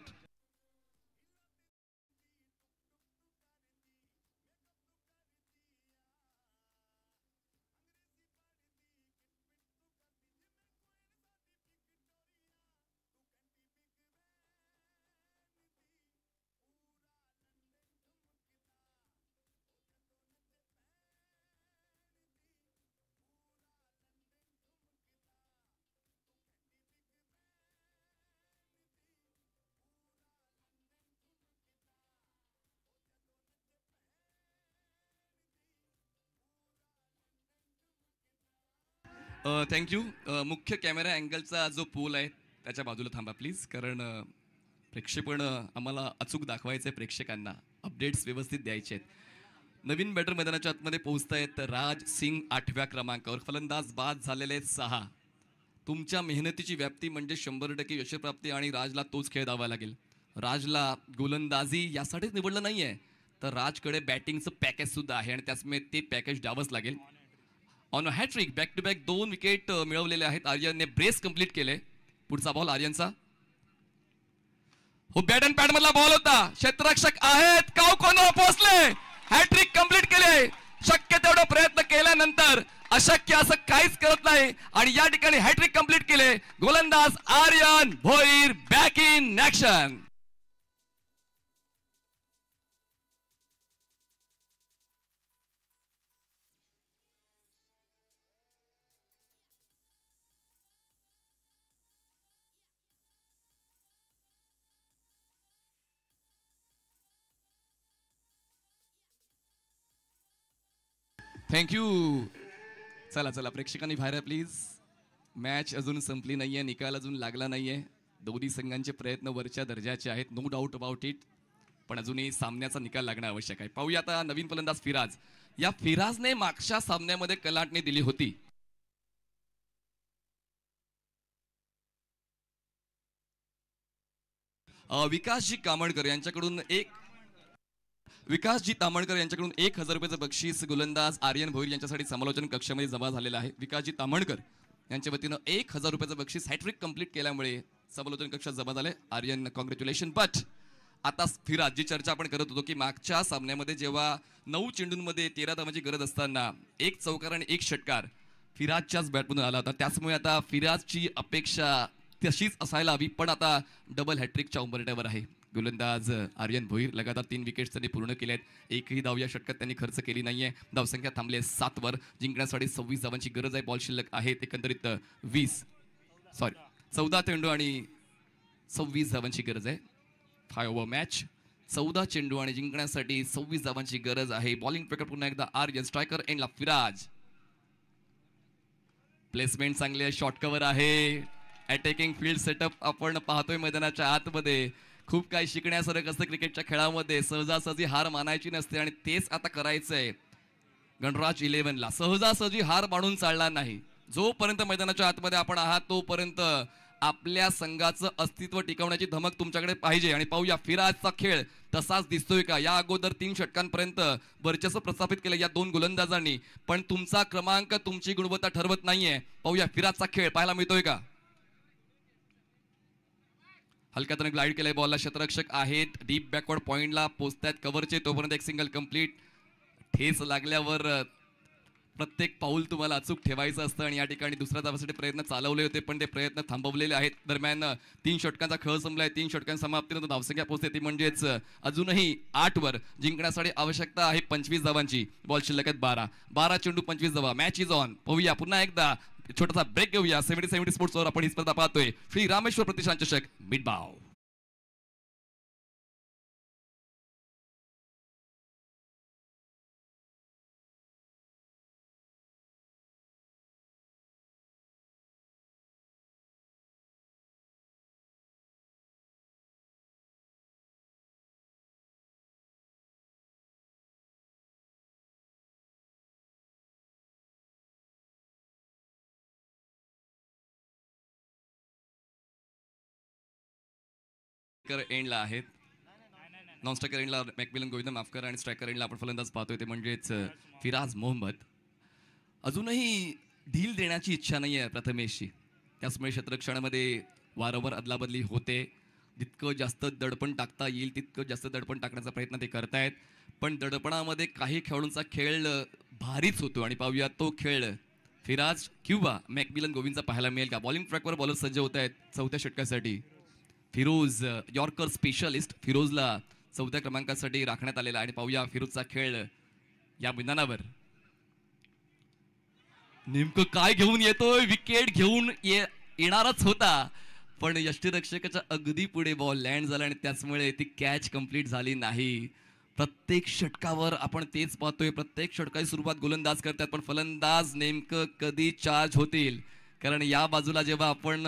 Thank you. मुख्य कॅमेरा अँगलचा जो पोल आहे त्याच्या बाजूला थांबा प्लीज, कारण प्रक्षेपण आम्हाला अचूक दाखवायचं आहे. प्रेक्षकांना अपडेट्स व्यवस्थित द्यायचे आहेत. नवीन बॅटर मैदानाच्या आतमध्ये पोहोचतायत राज सिंग 8व्या क्रमांकावर. फलंदाज बाद झालेले आहेत 6. तुमच्या मेहनतीची व्याप्ती म्हणजे 100% यशप्राप्ती आणि राजला तोच खेळ द्यावा लागेल. राजला गोलंदाजी यासाठीच निवडलं नाहीये, तर राजकडे बॅटिंगचं पॅकेज सुद्धा आहे आणि त्याचमुळे ते पॅकेज द्यावंच लागेल. On a hattrick back to back 2 wicket मिळवलेले आहेत. आर्यनने ब्रेस कंप्लीट केले. पुढचा बॉल आर्यनचा. हो बॅट अँड पॅड मधला बॉल होता. क्षेत्ररक्षक आहेत कावकोनवर पोहोचले. हॅट्रिक कंप्लीट केले. शक्य तेवढा प्रयत्न केल्यानंतर अशक्य असं काहीच करत नाही आणि या ठिकाणी हॅट्रिक कंप्लीट केले. गोलंदाज Aryan Bhoir back in action. Thank you. चला प्रेक्षकांनी बाहेर प्लीज. मॅच अजून संपली नाहीये, निकाल अजून लागला नाहीये. दोन्ही संघांचे प्रयत्न वरच्या दर्जाचे आहेत, नो डाऊट अबाउट इट. पण अजूनही सामन्याचा निकाल लागणं आवश्यक आहे. पाहूया आता नवीन फलंदाज फिराज. या फिराजने मागच्या सामन्यामध्ये कलाटणी दिली होती. विकासजी तामणकर यांच्याकडून 1000 रुपयाचं बक्षीस गोलंदाज आर्यन भोईर यांच्यासाठी समालोचन कक्षामध्ये जमा झालेलं आहे. विकासजी तामणकर यांच्या वतीनं 1000 रुपयाचं बक्षीस हॅट्रिक कंप्लीट केल्यामुळे समालोचन कक्षात जमा झाले. आर्यन कॉंग्रॅच्युलेशन. बट आता फिराज, जी चर्चा आपण करत होतो की मागच्या सामन्यामध्ये जेव्हा 9 चेंडूंमध्ये 13 धावांची गरज असताना 1 चौकार आणि 1 षटकार फिराजच्याच बॅटमधून आला होता. त्याचमुळे आता फिराजची अपेक्षा तशीच असायला हवी, पण आता डबल हॅट्रिकच्या उंबरठ्यावर आहे. गोलंदाज आर्यन भोईर लगातार 3 विकेट्स त्यांनी पूर्ण केले आहेत. एकही धाव या षटकात त्यांनी खर्च केली नाहीये. धावसंख्या थांबली आहे 7 वर. जिंकण्यासाठी 26 धावांची गरज आहे. बॉल शिल्लक आहेत एकंदरीत 14 चेंडू आणि 26 धावांची गरज आहे. 5 ओव्हर मॅच. 14 चेंडू आणि जिंकण्यासाठी 26 धावांची गरज आहे. बॉलिंग प्रकार पुन्हा एकदा आर्यन. स्ट्रायकर एंडला फिराज. प्लेसमेंट चांगली आहे. शॉर्ट कव्हर आहे. अटॅकिंग फील्ड सेटअप आपण पाहतोय मैदानाच्या आतमध्ये. खूप काही शिकण्यासारखं असतं क्रिकेटच्या खेळामध्ये. सहजासहजी हार मानायची नसते आणि तेच आता करायचंय गणराज 11ला. सहजासहजी हार मानून चालणार नाही. जोपर्यंत मैदानाच्या आतमध्ये आपण आहात तोपर्यंत आपल्या संघाचं अस्तित्व टिकवण्याची धमक तुमच्याकडे पाहिजे. आणि पाहूया फिराजचा खेळ तसाच दिसतोय का. या अगोदर 3 षटकांपर्यंत वर्चस्व प्रस्थापित केलं या 2 गोलंदाजांनी, पण तुमचा क्रमांक तुमची गुणवत्ता ठरवत नाहीये. पाहूया फिराजचा खेळ पाहायला मिळतोय का. हलक्यातून ग्लाइड केलंय बॉलला. क्षेत्ररक्षक आहेत. डीप बॅकवर्ड पॉइंटला पोहोचतायत कव्हरचे. तोपर्यंत एक सिंगल कंप्लीट. ठेस लागल्यावर प्रत्येक पाऊल तुम्हाला अचूक ठेवायचं असतं आणि या ठिकाणी दुसऱ्या धावासाठी प्रयत्न चालवले होते, पण ते प्रयत्न थांबवलेले आहेत. दरम्यान 3 षटकांचा खेळ संपलाय. 3 षटकांच्या समाप्तीनंतर धावसंख्या पोहोचते ती म्हणजेच अजूनही 8 वर. जिंकण्यासाठी आवश्यकता आहे 25 धावांची. बॉल शिल्लक आहेत 12 चेंडू 25 धावा. Match is on. पाहूया पुन्हा एकदा छोटासा ब्रेक घेऊया. 70 स्पोर्ट्सवर आपण ही स्पर्धा पाहतोय. श्री रामेश्वर प्रतिष्ठान चषक मिडबाव. एंडला आहेत. नॉन स्ट्रायकर एंडला मॅकमिलन गोविंद माफ करा आणि स्ट्रायकर एंडला आपण फलंदाज पाहतोय ते म्हणजेच फिराज मोहम्मद. अजूनही ढील देण्याची इच्छा नाही आहे प्रथमेशची, त्याचमुळे क्षेत्ररक्षणामध्ये वारंवार अदलाबदली होते. जितकं जास्त दडपण टाकता येईल तितकं जास्त दडपण टाकण्याचा प्रयत्न ते करतायत, पण दडपणामध्ये काही खेळाडूंचा खेळ भारीच होतो आणि पाहूया तो खेळ फिराज किंवा मॅकमिलन गोविंदचा पाहायला मिळेल का. बॉलिंग ट्रॅकवर बॉलर सज्ज होत आहेत चौथ्या षटकासाठी. फिरोज यॉर्कर स्पेशलिस्ट फिरोजला चौथ्या क्रमांकासाठी राखण्यात आलेला आणि पाहूया फिरोजचा खेळ या मैदानावर. नेमकं काय घेऊन येतोय, विकेट घेऊन येणारच होता पण यष्टीरक्षकाच्या अगदी पुढे बॉल लँड झाला आणि त्याचमुळे ती कॅच कंप्लीट झाली नाही. प्रत्येक षटकावर आपण तेच पाहतोय, प्रत्येक षटकाची सुरुवात गोलंदाज करतात पण फलंदाज नेमकं कधी चार्ज होतील, कारण या बाजूला जेव्हा आपण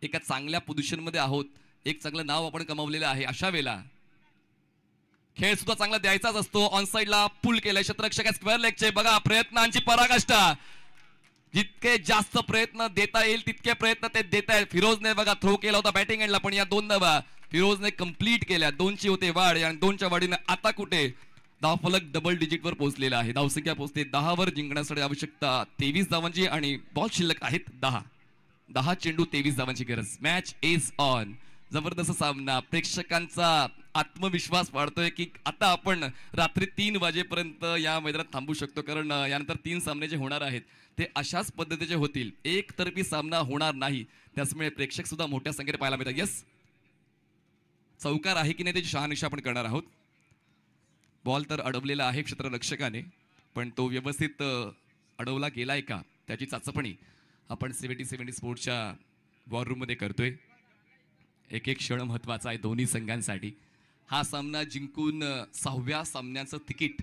एका चांगल्या पोझिशनमध्ये आहोत, एक चांगलं नाव आपण कमावलेलं आहे, अशा वेळेला खेळ सुद्धा चांगला द्यायचाच असतो. ऑन साइडला पुल केलाय क्षेत्ररक्षक स्क्वेअर लेगचे. बघा प्रयत्नांची पराकाष्ठा, जितके जास्त प्रयत्न देता येईल तितके प्रयत्न ते देत आहेत. फिरोजने बघा थ्रो केला होता बॅटिंग एंडला पण या 2 धावा फिरोजने कंप्लीट केल्या. 2ची होते वाढ आणि 2च्या वाढीने आता कुठे धावफलक डबल डिजिटवर पोहोचलेला आहे. धावसंख्या पोहोचते 10 वर. जिंकण्यासाठी आवश्यकता 23 धावांची आणि बॉल शिल्लक आहेत 10 चेंडू 23 धावांची गरज. Match is on. जबरदस्त सामना. प्रेक्षकांचा आत्मविश्वास वाढतोय की आता आपण रात्री 3 वाजेपर्यंत या मैदानात थांबू शकतो, कारण यानंतर 3 सामने जे होणार आहेत ते अशाच पद्धतीचे होतील, एकतर्फी सामना होणार नाही. त्याचमुळे प्रेक्षक सुद्धा मोठ्या संख्येने पाहायला मिळतात. यस, चौकार आहे की नाही त्याची शहानिशा आपण करणार आहोत. बॉल तर अडवलेला आहे क्षेत्ररक्षकाने, पण तो व्यवस्थित अडवला गेलाय का त्याची चाचपणी आपण 70 स्पोर्ट्सच्या वॉर रूम मध्ये करतोय. एक एक क्षण महत्वाचा आहे दोन्ही संघांसाठी. हा सामना जिंकून 6व्या सामन्याचं तिकीट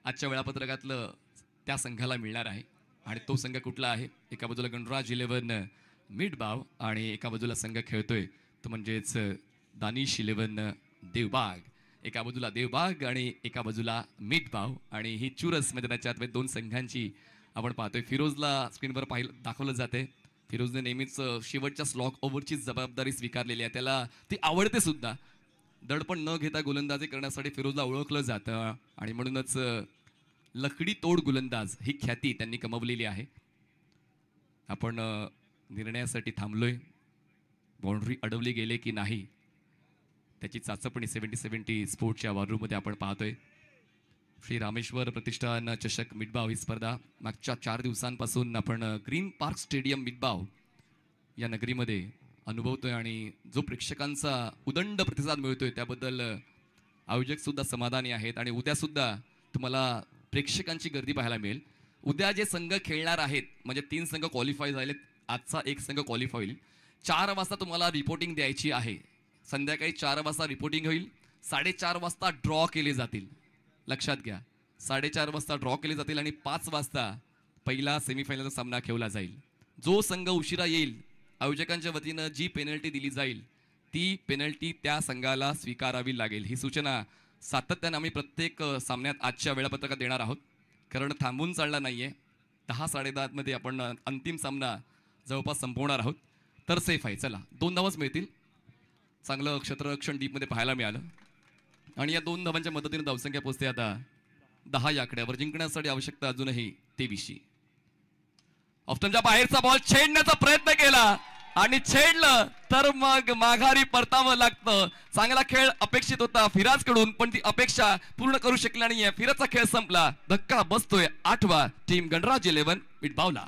आजच्या वेळापत्रकातलं त्या संघाला मिळणार आहे. आणि तो संघ कुठला आहे? एका बाजूला गणराज 11 मिडबाव आणि एका बाजूला संघ खेळतोय तो म्हणजेच दानिश 11 देवबाग. एका बाजूला देवबाग आणि एका बाजूला मिडबाव आणि ही चुरस मैदानाच्या आत 2 संघांची आपण पाहतोय. फिरोजला स्क्रीनवर दाखवलं जाते. फिरोजने नेहमीच शेवटच्या स्लॉक ओव्हरची जबाबदारी स्वीकारलेली आहे, त्याला ती आवडते सुद्धा. दडपण न घेता गोलंदाजी करण्यासाठी फिरोजला ओळखलं जातं आणि म्हणूनच लकडी तोड गोलंदाज ही ख्याती त्यांनी कमावलेली आहे. आपण निर्णयासाठी थांबलोय. बाउंड्री अडवली गेले की नाही त्याची चाचपणी 70 स्पोर्ट्सच्या वॉररूममध्ये आपण पाहतोय. श्री रामेश्वर प्रतिष्ठान चषक मिडबाव ही स्पर्धा मागच्या 4 दिवसांपासून आपण ग्रीन पार्क स्टेडियम मिडबाव या नगरीमध्ये अनुभवतोय आणि जो प्रेक्षकांचा उदंड प्रतिसाद मिळतोय त्याबद्दल आयोजक सुद्धा समाधानी आहेत. आणि उद्या सुद्धा तुम्हाला प्रेक्षकांची गर्दी पाहायला मिळेल. उद्या जे संघ खेळणार आहेत म्हणजे 3 संघ क्वालिफाय झालेत, आजचा एक संघ क्वालिफाय होईल. 4 वाजता तुम्हाला रिपोर्टिंग द्यायची आहे. संध्याकाळी 4 वाजता रिपोर्टिंग होईल. 4:30 वाजता ड्रॉ केले जातील. लक्षात घ्या, 4:30 वाजता ड्रॉ केले जातील आणि 5 वाजता पहिला सेमीफायनलचा सामना खेळला जाईल. जो संघ उशिरा येईल आयोजकांच्या वतीनं जी पेनल्टी दिली जाईल ती पेनल्टी त्या संघाला स्वीकारावी लागेल. ही सूचना सातत्याने आम्ही प्रत्येक सामन्यात आजच्या वेळापत्रकात देणार आहोत, कारण थांबून चालला नाहीये. 10-10:30 मध्ये आपण अंतिम सामना जवळपास संपवणार आहोत. तर सेफ आहे. चला 2 धावाच मिळतील. चांगलं क्षेत्ररक्षण डीपमध्ये पाहायला मिळालं आणि या 2 धावांच्या मदतीने धावसंख्या पोहोचते आता 10 या आकड्यावर. जिंकण्यासाठी आवश्यकता अजूनही 23. ऑफ्टनच्या बाहेरचा बॉल छेडण्याचा प्रयत्न केला आणि छेडलं तर मग माघारी परतावं लागतं. चांगला खेळ अपेक्षित होता फिराज कडून, पण ती अपेक्षा पूर्ण करू शकला नाहीये. फिराजचा खेळ संपला. धक्का बसतोय 8वा टीम गणराज 11 मिडबावला.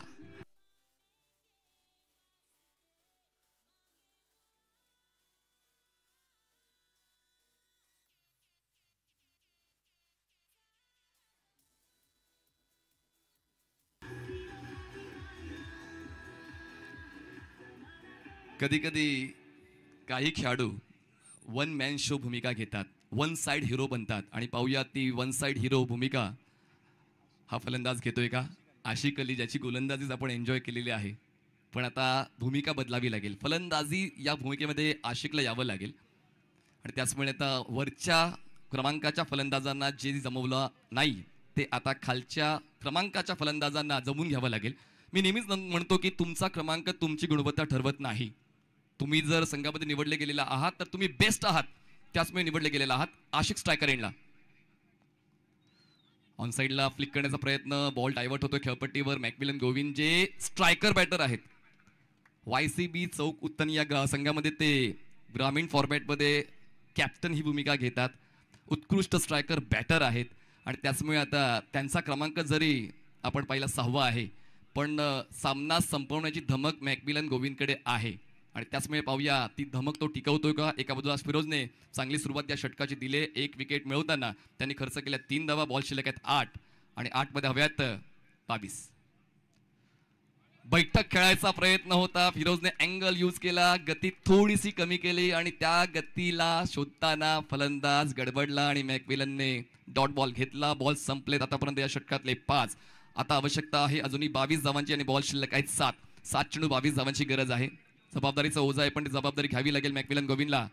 कधी कधी काही खेळाडू वन मॅन शो भूमिका घेतात, वन साइड हिरो बनतात. आणि पाहूया ती वन साइड हिरो भूमिका हा फलंदाज घेतोय का. आशिक अली ज्याची गोलंदाजीच आपण एन्जॉय केलेली आहे, पण आता भूमिका बदलावी लागेल. फलंदाजी या भूमिकेमध्ये आशिकला यावं लागेल आणि त्याचमुळे आता वरच्या क्रमांकाच्या फलंदाजांना जे जमवलं नाही ते आता खालच्या क्रमांकाच्या फलंदाजांना जमवून घ्यावं लागेल. मी नेहमीच म्हणतो की तुमचा क्रमांक तुमची गुणवत्ता ठरवत नाही. तुम्ही जर संघामध्ये निवडले गेलेला आहात तर तुम्ही बेस्ट आहात, त्याचमुळे निवडले गेलेले आहात. आशिक स्ट्रायकर एंडला. ऑन साईडला फ्लिक करण्याचा प्रयत्न, बॉल डायव्हर्ट होतोय खेळपट्टीवर. मॅकमिलन गोविंद जे स्ट्रायकर बॅटर आहेत, YCB चौक उत्तन या संघामध्ये ते ग्रामीण फॉर्मॅटमध्ये कॅप्टन ही भूमिका घेतात. उत्कृष्ट स्ट्रायकर बॅटर आहेत आणि त्याचमुळे आता त्यांचा क्रमांक जरी आपण पाहिला 6वा आहे, पण सामना संपवण्याची धमक मॅकमिलन गोविंदकडे आहे आणि त्याचमुळे पाहूया ती धमक तो टिकवतोय का. एका बाजूला फिरोजने चांगली सुरुवात या षटकाची दिले. 1 विकेट मिळवताना त्यांनी खर्च केल्या 3 धावा. बॉल शिल्लक आहेत 8 आणि 8 मध्ये हव्यात 22. बैठक खेळायचा प्रयत्न होता. फिरोजने अँगल यूज केला, गती थोडीशी कमी केली आणि त्या गतीला शोधताना फलंदाज गडबडला आणि मॅकमिलनने डॉट बॉल घेतला. बॉल संपलेत आतापर्यंत या षटकातले 5. आता आवश्यकता आहे अजूनही 22 धावांची आणि बॉल शिल्लक आहेत 7. 7 चेंडू 22 धावांची गरज आहे. जबाबदारीचा ओझा आहे, पण ती जबाबदारी घ्यावी लागेल मॅकमिलन गोविंदला.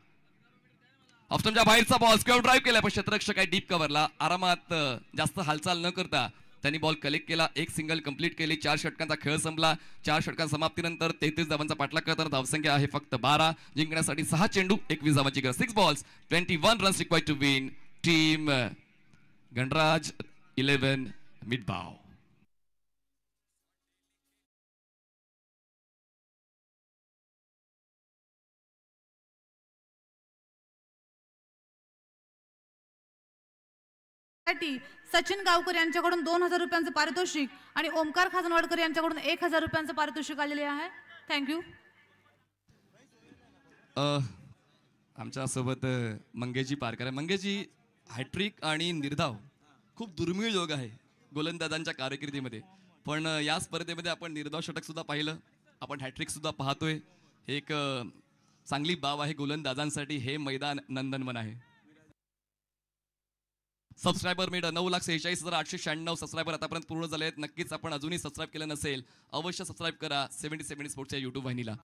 ऑफस्टमच्या बाहेरचा बॉल स्क्वेअर ड्राईव्ह केला, पण क्षेत्ररक्षक आहे डीप कव्हरला. आरामात जास्त हालचाल न करता त्यांनी बॉल कलेक्ट केला. 1 सिंगल कंप्लीट केली. 4 षटकांचा खेळ संपला. 4 षटकांच्या समाप्तीनंतर 33 धावांचा पाठलाग करताना धावसंख्या आहे फक्त 12. जिंकण्यासाठी 6 चेंडू 21 धावांची गरज. 6 balls 21 runs required to win. Team Ganraj 11 Midbav. Sachin Gavkar यांच्याकडून 2000 रुपयांचं पारितोषिक आणि ओमकार खाजनवाडकर यांच्याकडून 1000 रुपयांचं पारितोषिक आलेले आहे. थँक्यू. आमच्यासोबत मंगेशजी पारकर आहे. मंगेशजी, हॅट्रिक आणि निर्धाव खूप दुर्मिळ योग आहे गोलंदाजांच्या कारकिर्दीमध्ये, पण या स्पर्धेमध्ये आपण निर्धाव षटक सुद्धा पाहिलं, आपण हॅट्रिक सुद्धा पाहतोय. हे एक चांगली बाब आहे गोलंदाजांसाठी. हे मैदान नंदनवन आहे. सबस्क्रायबर मिळत 9,46,896 सबस्क्रायबर आतापर्यंत पूर्ण झाले आहेत. नक्कीच आपण अजूनही सबस्क्राईब केलं नसेल अवश्य सबस्क्राईब करा 70 स्पोर्ट्सच्या युट्यूब वाहिनीला.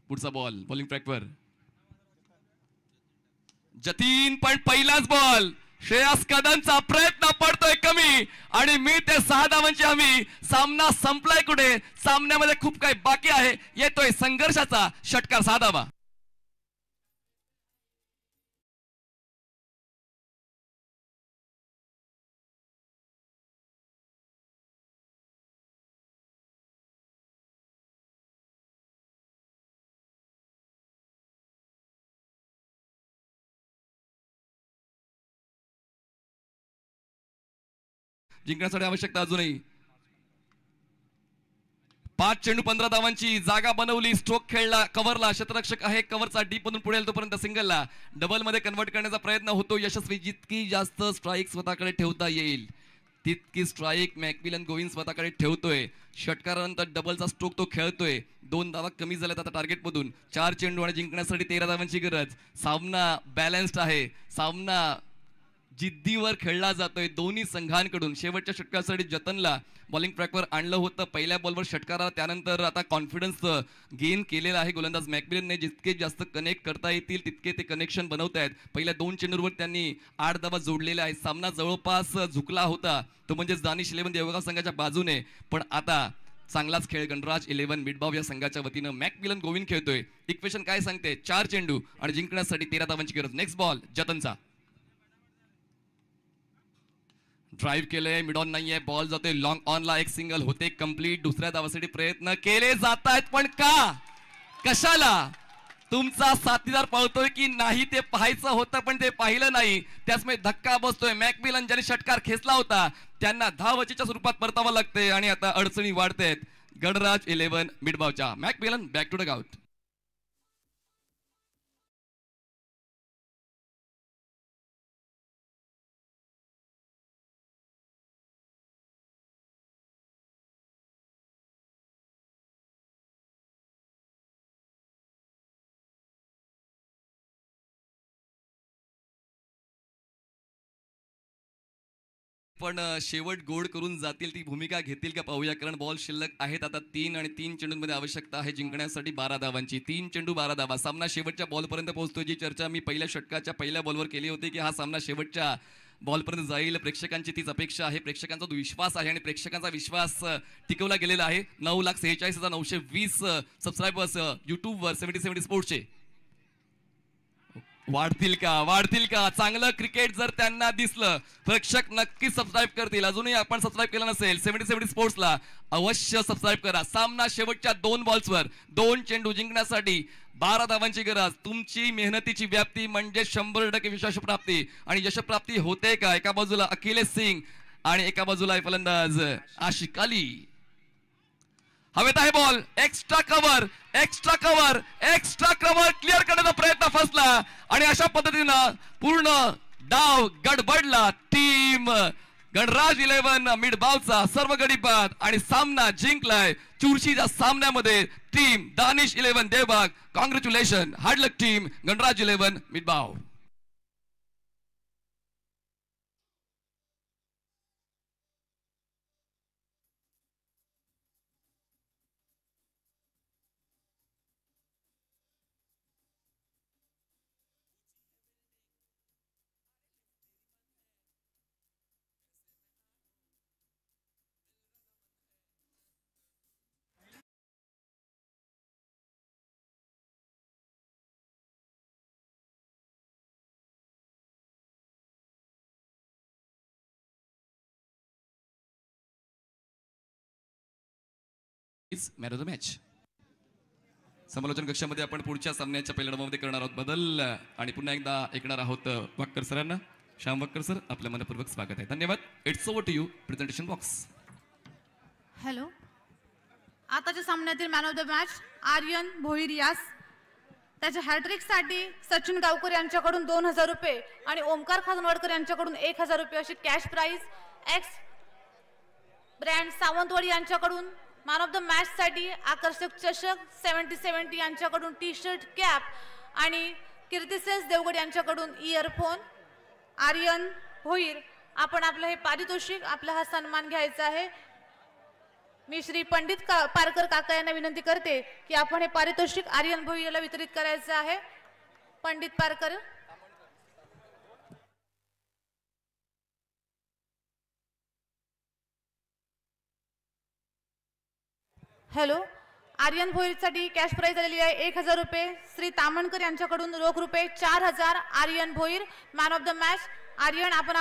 पुढचा बॉल बॉलिंग ट्रॅकवर जतीन, पण पहिलाच बॉल श्रेयस कदमचा प्रयत्न पडतोय कमी आणि मी ते 6 धावांची हमी. सामना संपलाय कुठे? सामन्यामध्ये खूप काही बाकी आहे. येतोय संघर्षाचा षटकार 6 धावा. जिंकण्यासाठी आवश्यकता अजूनही 5 चेंडू 15 धावांची. जागा बनवली, स्ट्रोक खेळला, कव्हरला. क्षेत्ररक्षक आहे कव्हरचा डीप मधून पुढे तोपर्यंत सिंगलला डबल मध्ये कन्वर्ट करण्याचा प्रयत्न होतो यशस्वी. जितकी जास्त स्ट्राईक स्वतःकडे ठेवता येईल तितकी स्ट्राईक मॅकमिलन गोविंद स्वतःकडे ठेवतोय. षटकारानंतर डबलचा स्ट्रोक तो खेळतोय. 2 धावा कमी झाल्यात आता टार्गेट मधून. 4 चेंडू आणि जिंकण्यासाठी 13 धावांची गरज. सामना बॅलन्स्ड आहे. सामना जिद्दीवर खेळला जातोय दोन्ही संघांकडून. शेवटच्या षटकासाठी जतनला बॉलिंग ट्रॅकवर आणलं होतं पहिल्या बॉलवर षटकारा. त्यानंतर आता कॉन्फिडन्स गेन केलेला आहे गोलंदाज मॅकमिलनने. जितके जास्त कनेक्ट करता येतील तितके ते कनेक्शन बनवतायत. पहिल्या 2 चेंडूवर त्यांनी 8 धावा जोडलेल्या आहेत. सामना जवळपास झुकला होता तो म्हणजे दानिश 11 देवगाव संघाच्या बाजूने, पण आता चांगलाच खेळ गणराज 11 मिडबाव या संघाच्या वतीनं मॅकमिलन गोविंद खेळतोय. इक्वेशन काय सांगते? 4 चेंडू आणि जिंकण्यासाठी 13 धावांची गरज. नेक्स्ट बॉल जतनचा. ड्राईव्ह केलंय, मिड ऑन नाहीये. बॉल जातोय लॉंग ऑनला. 1 सिंगल होते कंप्लीट. दुसऱ्या धावासाठी प्रयत्न केले जात आहेत, पण का? कशाला? तुमचा साथीदार पळतोय की नाही ते पाहायचं होतं, पण ते पाहिलं नाही. त्याचमुळे धक्का बसतोय. मॅकमिलन ज्यांनी षटकार खेचला होता त्यांना धावचीच्या स्वरूपात परतावं लागतंय आणि आता अडचणी वाढतायत गणराज 11 मिडबावच्या. McMillan back to the out. पण शेवट गोड करून जातील ती भूमिका घेतील का पाहूया, कारण बॉल शिल्लक आहेत आता 3 आणि 3 चेंडूंमध्ये आवश्यकता आहे जिंकण्यासाठी 12 धावांची. 3 चेंडू 12 धावा. सामना शेवटच्या बॉलपर्यंत पोहोचतोय. जी चर्चा मी पहिल्या षटकाच्या पहिल्या बॉलवर केली होती की हा सामना शेवटच्या बॉलपर्यंत जाईल. प्रेक्षकांची तीच अपेक्षा आहे, प्रेक्षकांचा तो विश्वास आहे आणि प्रेक्षकांचा विश्वास टिकवला गेलेला आहे. 9,46,920 सबस्क्रायबर्स युट्यूबवर 70 स्पोर्ट्सचे. वाढतील का चांगलं क्रिकेट जर त्यांना दिसलं प्रेक्षक नक्की सबस्क्राईब करतील. अजूनही आपण सबस्क्राईब केलं नसेल 70 स्पोर्ट्सला अवश्य सबस्क्राईब करा. सामना शेवटच्या 2 बॉल्सवर 2 चेंडू जिंकण्यासाठी 12 धावांची गरज. तुमची मेहनतीची व्याप्ती म्हणजे 100% यशप्राप्ती. आणि यशप्राप्ती होते का? एका बाजूला अखिलेश सिंग आणि एका बाजूला फलंदाज आशिक अली. हवेत आहे बॉल. एक्स्ट्रा कव्हर क्लिअर करण्याचा प्रयत्न फसला आणि अशा पद्धतीनं पूर्ण डाव गडबडला. टीम गणराज 11 मिडबावचा सर्व गडी बाद आणि सामना जिंकलाय. चुरशीच्या सामन्यामध्ये team Danish 11 Devbag. Congratulation. Hard luck team Ganraj 11 Midbav. Man of the match. समालोचन कक्षामध्ये आपण पुढच्या सामन्याच्या पहिल्या डावामध्ये करणार आहोत बदल आणि पुन्हा एकदा ऐकणार आहोत वाक्कर सरांना. श्याम वाक्कर सर, आपल्या मनपूर्वक स्वागत आहे. धन्यवाद. It's over to you. Presentation box. Hello. आताच्या सामन्यातील man of the match Aryan Bhoir यास. त्याच्या हॅट्रिकसाठी सचिन गावकर यांच्याकडून 2000 रुपये आणि ओमकार खानवडकर यांच्याकडून 1000 रुपये अशी cash prize. X brand Sawantwadi यांच्याकडून मॅन ऑफ द मॅच साठी आकर्षक चषक 70 यांच्याकडून टी शर्ट कॅप आणि कीर्तिसेस देवगड यांच्याकडून इयरफोन. आर्यन भोईर, आपण आपलं हे पारितोषिक, आपला हा सन्मान घ्यायचा आहे. मी श्री पंडित पारकर काका यांना विनंती करते की आपण हे पारितोषिक आर्यन भोईरला वितरित करायचं आहे. पंडित पारकर. हॅलो. आर्यन भोईरसाठी कॅश प्राइज आलेली आहे 1000 रुपये. श्री तामणकर यांच्याकडून रोख रुपये 4000. Aryan Bhoir man of the match. Aryan, आपण